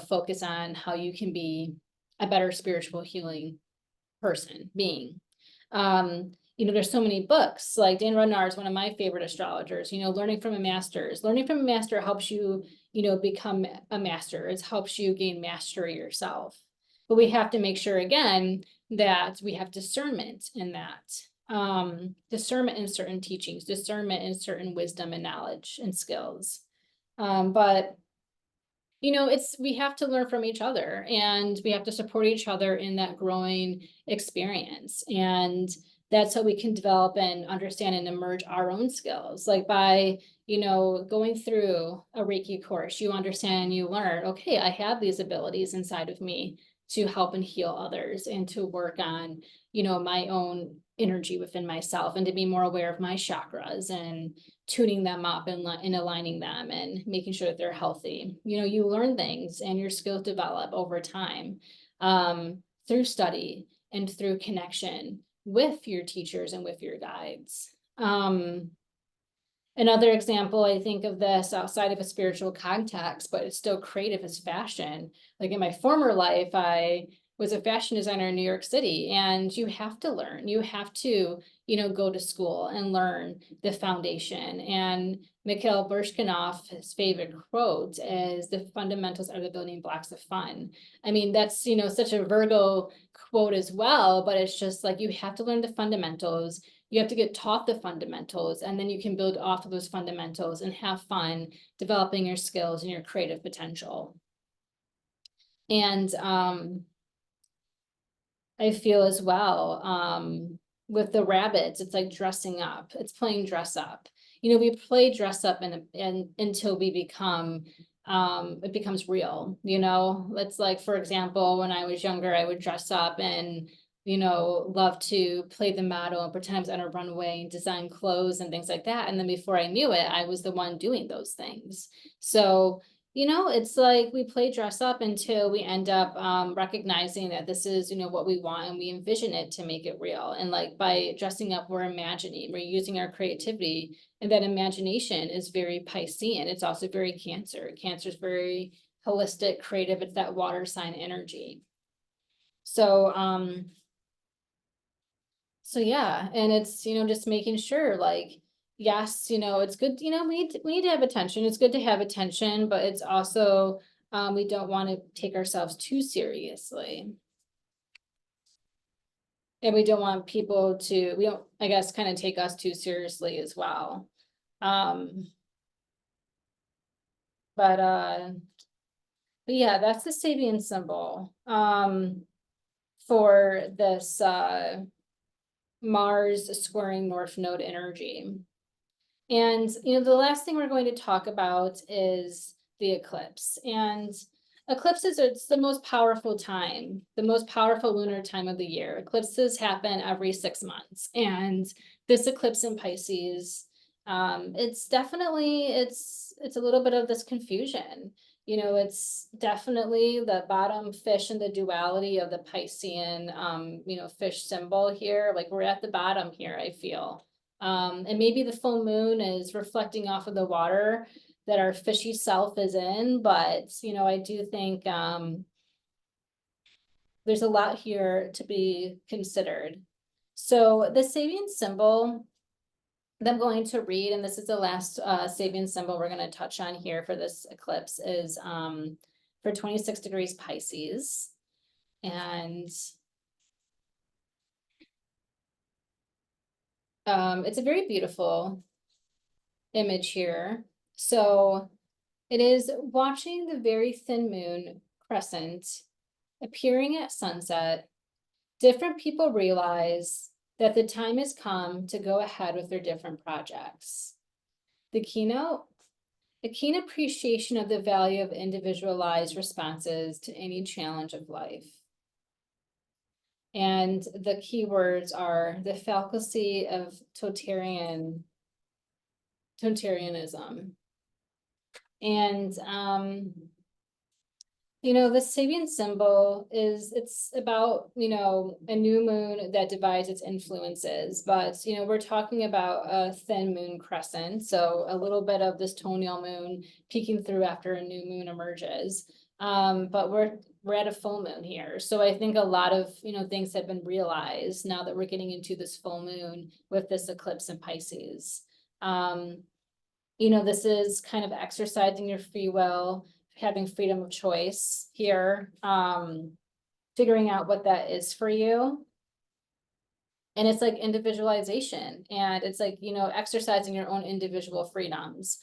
focus on how you can be a better spiritual healing being. There's so many books, like Dan Rodnar is one of my favorite astrologers. Learning from a master helps you, become a master. It helps you gain mastery yourself. But we have to make sure, again, that we have discernment in that. Discernment in certain teachings, discernment in certain wisdom and knowledge and skills. But we have to learn from each other, and we have to support each other in that growing experience. And that's how we can develop and understand and emerge our own skills. Like by, going through a Reiki course, you understand, you learn, okay, I have these abilities inside of me to help and heal others and to work on, my own energy within myself, and to be more aware of my chakras and tuning them up and aligning them and making sure that they're healthy. You learn things and your skills develop over time through study and through connection with your teachers and with your guides. Another example, I think of this outside of a spiritual context, but it's still creative, is fashion. Like in my former life, I was a fashion designer in New York City, and you have to learn, you have to, go to school and learn the foundation. And Mikhail Bershkinov's favorite quote is, "The fundamentals are the building blocks of fun." I mean, that's, such a Virgo quote as well, but it's just like, you have to learn the fundamentals. You have to get taught the fundamentals, and then you can build off of those fundamentals and have fun developing your skills and your creative potential. And I feel as well, with the rabbits, it's like dressing up. It's playing dress up. We play dress up and until we become, it becomes real. It's like, for example, when I was younger, I would dress up and, love to play the model and pretend I was on a runway and design clothes and things like that. And then before I knew it, I was the one doing those things. So, you know, it's like we play dress up until we end up recognizing that this is, you know, what we want, and we envision it to make it real. And like by dressing up, we're imagining, we're using our creativity, and that imagination is very Piscean. It's also very Cancer. Cancer is very holistic, creative. It's that water sign energy. So, so yeah, and it's, you know, just making sure like, yes, you know, it's good, you know, we need to have attention. It's good to have attention, but it's also, we don't want to take ourselves too seriously. And we don't want people to, we don't, I guess, kind of take us too seriously as well. But yeah, that's the Sabian symbol, for this, Mars squaring North Node energy. And, you know, the last thing we're going to talk about is the eclipse. And eclipses, it's the most powerful time, the most powerful lunar time of the year. Eclipses happen every 6 months. And this eclipse in Pisces, it's definitely, it's a little bit of this confusion. You know, it's definitely the bottom fish in the duality of the Piscean, you know, fish symbol here. Like we're at the bottom here, I feel. And maybe the full moon is reflecting off of the water that our fishy self is in, but, you know, I do think, there's a lot here to be considered. So the Sabian symbol that I'm going to read, and this is the last, Sabian symbol we're going to touch on here for this eclipse, is, for 26 degrees Pisces. And it's a very beautiful image here. So it is watching the very thin moon crescent appearing at sunset. Different people realize that the time has come to go ahead with their different projects. The keynote, a keen appreciation of the value of individualized responses to any challenge of life. And the keywords are the fallacy of totalitarianism. And you know, the Sabian symbol is, it's about, you know, a new moon that divides its influences, but, you know, we're talking about a thin moon crescent. So a little bit of this toenail moon peeking through after a new moon emerges. But we're at a full moon here. So I think a lot of, you know, things have been realized now that we're getting into this full moon with this eclipse in Pisces. You know, this is kind of exercising your free will, having freedom of choice here, figuring out what that is for you. And it's like individualization, and it's like, you know, exercising your own individual freedoms.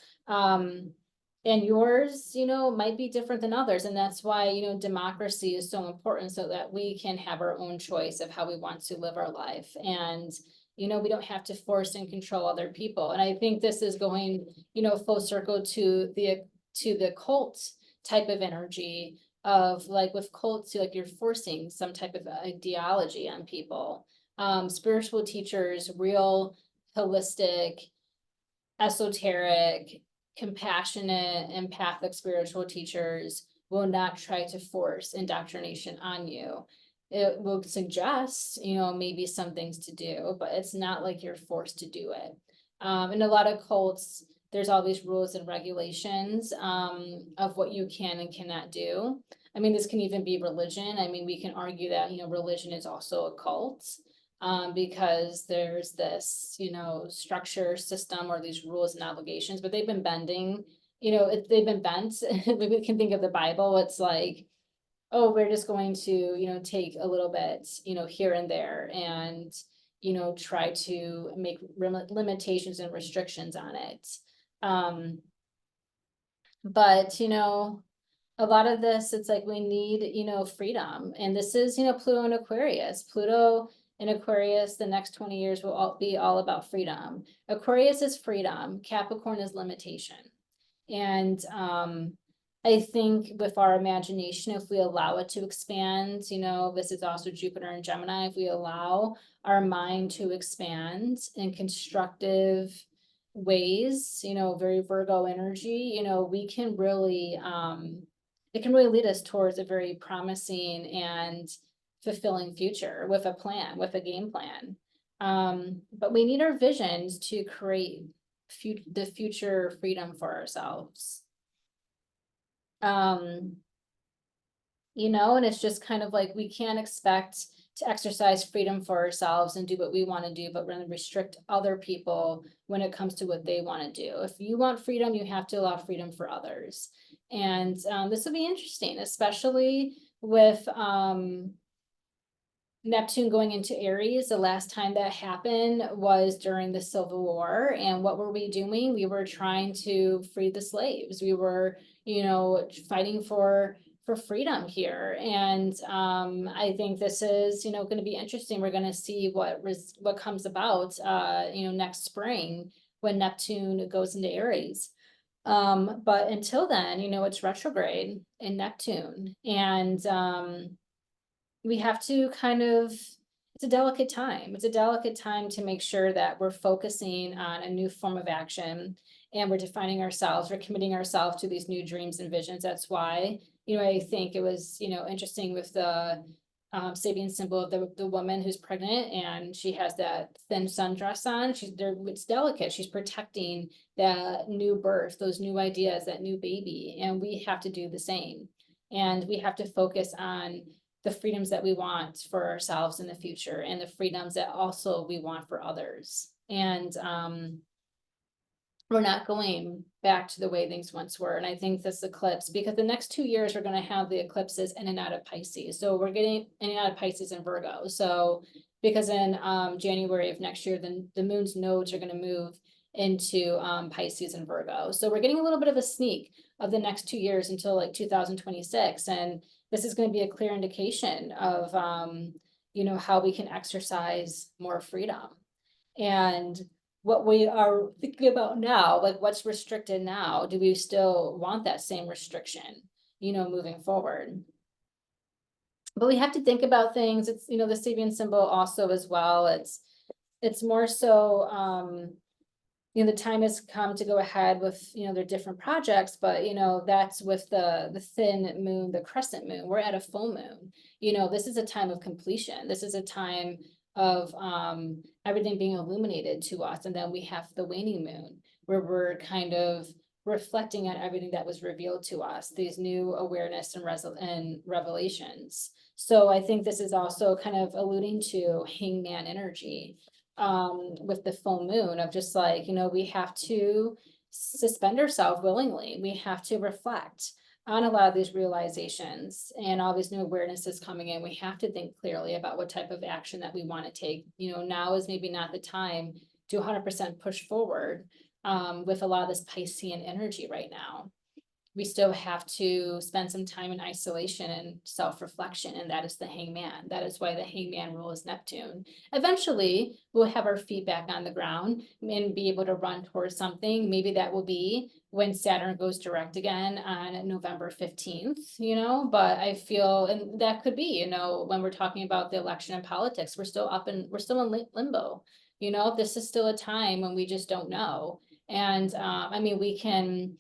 And yours, you know, might be different than others. And that's why, you know, democracy is so important, so that we can have our own choice of how we want to live our life. And, you know, we don't have to force and control other people. And I think this is going, you know, full circle to the cult type of energy of like with cults, like you're forcing some type of ideology on people. Spiritual teachers, real holistic, esoteric, compassionate, empathic spiritual teachers will not try to force indoctrination on you. It will suggest, you know, maybe some things to do, but it's not like you're forced to do it. In a lot of cults, there's all these rules and regulations, of what you can and cannot do. I mean, this can even be religion. I mean, we can argue that, you know, religion is also a cult. Because there's this, you know, structure, system, or these rules and obligations, but they've been bending, you know, they've been bent. We can think of the Bible. It's like, oh, we're just going to, you know, take a little bit, you know, here and there, and, you know, try to make limitations and restrictions on it. But, you know, a lot of this, it's like we need, you know, freedom. And this is, you know, Pluto and Aquarius. Pluto in Aquarius, the next 20 years will be all about freedom. Aquarius is freedom. Capricorn is limitation. And I think with our imagination, if we allow it to expand, you know, this is also Jupiter and Gemini, if we allow our mind to expand in constructive, ways, you know, very Virgo energy, you know, we can really, it can really lead us towards a very promising and fulfilling future with a plan, with a game plan. But we need our visions to create the future freedom for ourselves. You know, and it's just kind of like, we can't expect to exercise freedom for ourselves and do what we want to do, but we're going to restrict other people when it comes to what they want to do. If you want freedom, you have to allow freedom for others. And this will be interesting, especially with Neptune going into Aries. The last time that happened was during the Civil War. And what were we doing? We were trying to free the slaves. We were, you know, fighting for freedom here. And I think this is, you know, going to be interesting. We're going to see what comes about, you know, next spring when Neptune goes into Aries. But until then, you know, it's retrograde in Neptune. And we have to kind of, it's a delicate time. It's a delicate time to make sure that we're focusing on a new form of action and we're defining ourselves, we're committing ourselves to these new dreams and visions. That's why, you know, I think it was, you know, interesting with the Sabian symbol of the woman who's pregnant and she has that thin sundress on. She's there, it's delicate. She's protecting that new birth, those new ideas, that new baby. And we have to do the same. And we have to focus on the freedoms that we want for ourselves in the future and the freedoms that also we want for others. And we're not going back to the way things once were. And I think this eclipse, because the next 2 years, we're going to have the eclipses in and out of Pisces. So we're getting in and out of Pisces and Virgo. So because in January of next year, then the moon's nodes are going to move into Pisces and Virgo. So we're getting a little bit of a sneak of the next 2 years until like 2026. And this is going to be a clear indication of, you know, how we can exercise more freedom. And what we are thinking about now, like what's restricted now, do we still want that same restriction, you know, moving forward? But we have to think about things. It's, you know, the Sabian symbol also as well. It's more so, you know, the time has come to go ahead with, you know, their different projects, but, you know, that's with the thin moon, the crescent moon. We're at a full moon. You know, this is a time of completion. This is a time of everything being illuminated to us. And then we have the waning moon, where we're kind of reflecting on everything that was revealed to us, these new awareness and revelations. So I think this is also kind of alluding to hangman energy with the full moon of just like, you know, we have to suspend ourselves willingly. We have to reflect on a lot of these realizations and all these new awarenesses coming in. We have to think clearly about what type of action that we want to take. You know, now is maybe not the time to 100% push forward with a lot of this Piscean energy right now. We still have to spend some time in isolation and self-reflection, and that is the hangman. That is why the hangman rule is Neptune. Eventually, we'll have our feet back on the ground and be able to run towards something. Maybe that will be when Saturn goes direct again on November 15th, you know, but I feel, and that could be, you know, when we're talking about the election and politics, we're still in limbo. You know, this is still a time when we just don't know. And I mean, we can,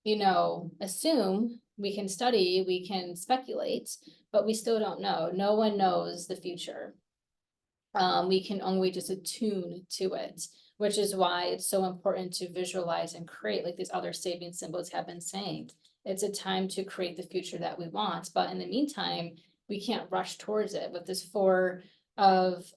you know, assume, we can study, we can speculate, but we still don't know. No one knows the future. We can only just attune to it, which is why it's so important to visualize and create, like these other Sabian symbols have been saying. It's a time to create the future that we want, but in the meantime, we can't rush towards it with this four of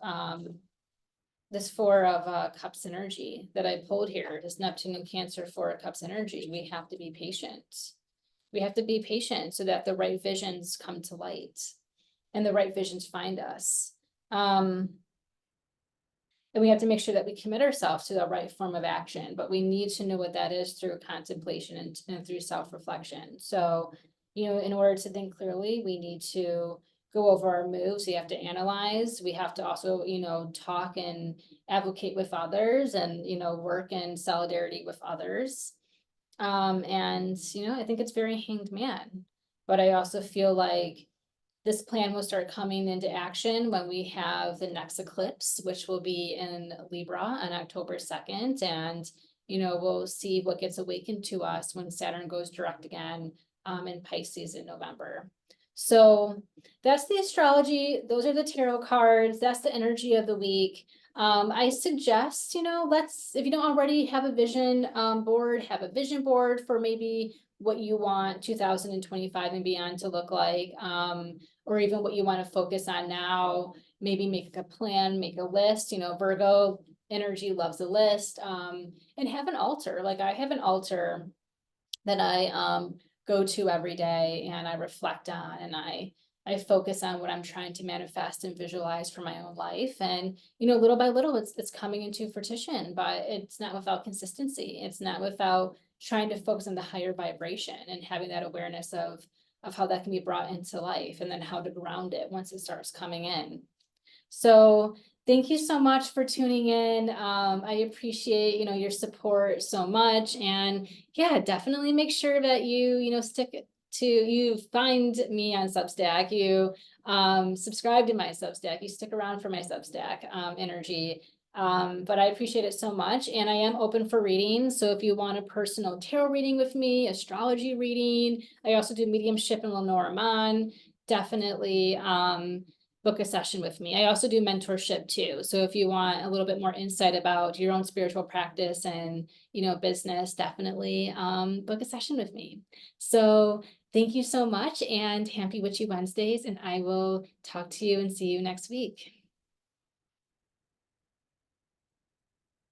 cups energy that I pulled here, this Neptune and Cancer 4 of cups energy. We have to be patient. We have to be patient so that the right visions come to light and the right visions find us. And we have to make sure that we commit ourselves to the right form of action, but we need to know what that is through contemplation and through self-reflection. So, you know, in order to think clearly, we need to go over our moves. We have to analyze. We have to also, you know, talk and advocate with others and, you know, work in solidarity with others. And, you know, I think it's very hanged man, but I also feel like this plan will start coming into action when we have the next eclipse, which will be in Libra on October 2nd. And we'll see what gets awakened to us when Saturn goes direct again in Pisces in November. So that's the astrology. Those are the tarot cards. That's the energy of the week. I suggest, if you don't already have a vision board, have a vision board for maybe what you want 2025 and beyond to look like, or even what you want to focus on now. Maybe make a plan, make a list. Virgo energy loves a list, and have an altar. Like I have an altar that I go to every day and I reflect on, and I focus on what I'm trying to manifest and visualize for my own life. And, little by little, it's coming into fruition, but it's not without consistency. It's not without trying to focus on the higher vibration and having that awareness of how that can be brought into life, and then how to ground it once it starts coming in. So thank you so much for tuning in. I appreciate, your support so much. And yeah, definitely make sure that you find me on Substack, you subscribe to my Substack, you stick around for my Substack energy. But I appreciate it so much. And I am open for readings. So if you want a personal tarot reading with me, astrology reading, I also do mediumship and Lenormand, definitely book a session with me. I also do mentorship too. So if you want a little bit more insight about your own spiritual practice and, business, definitely book a session with me. So thank you so much, and happy Witchy Wednesdays, and I will talk to you and see you next week.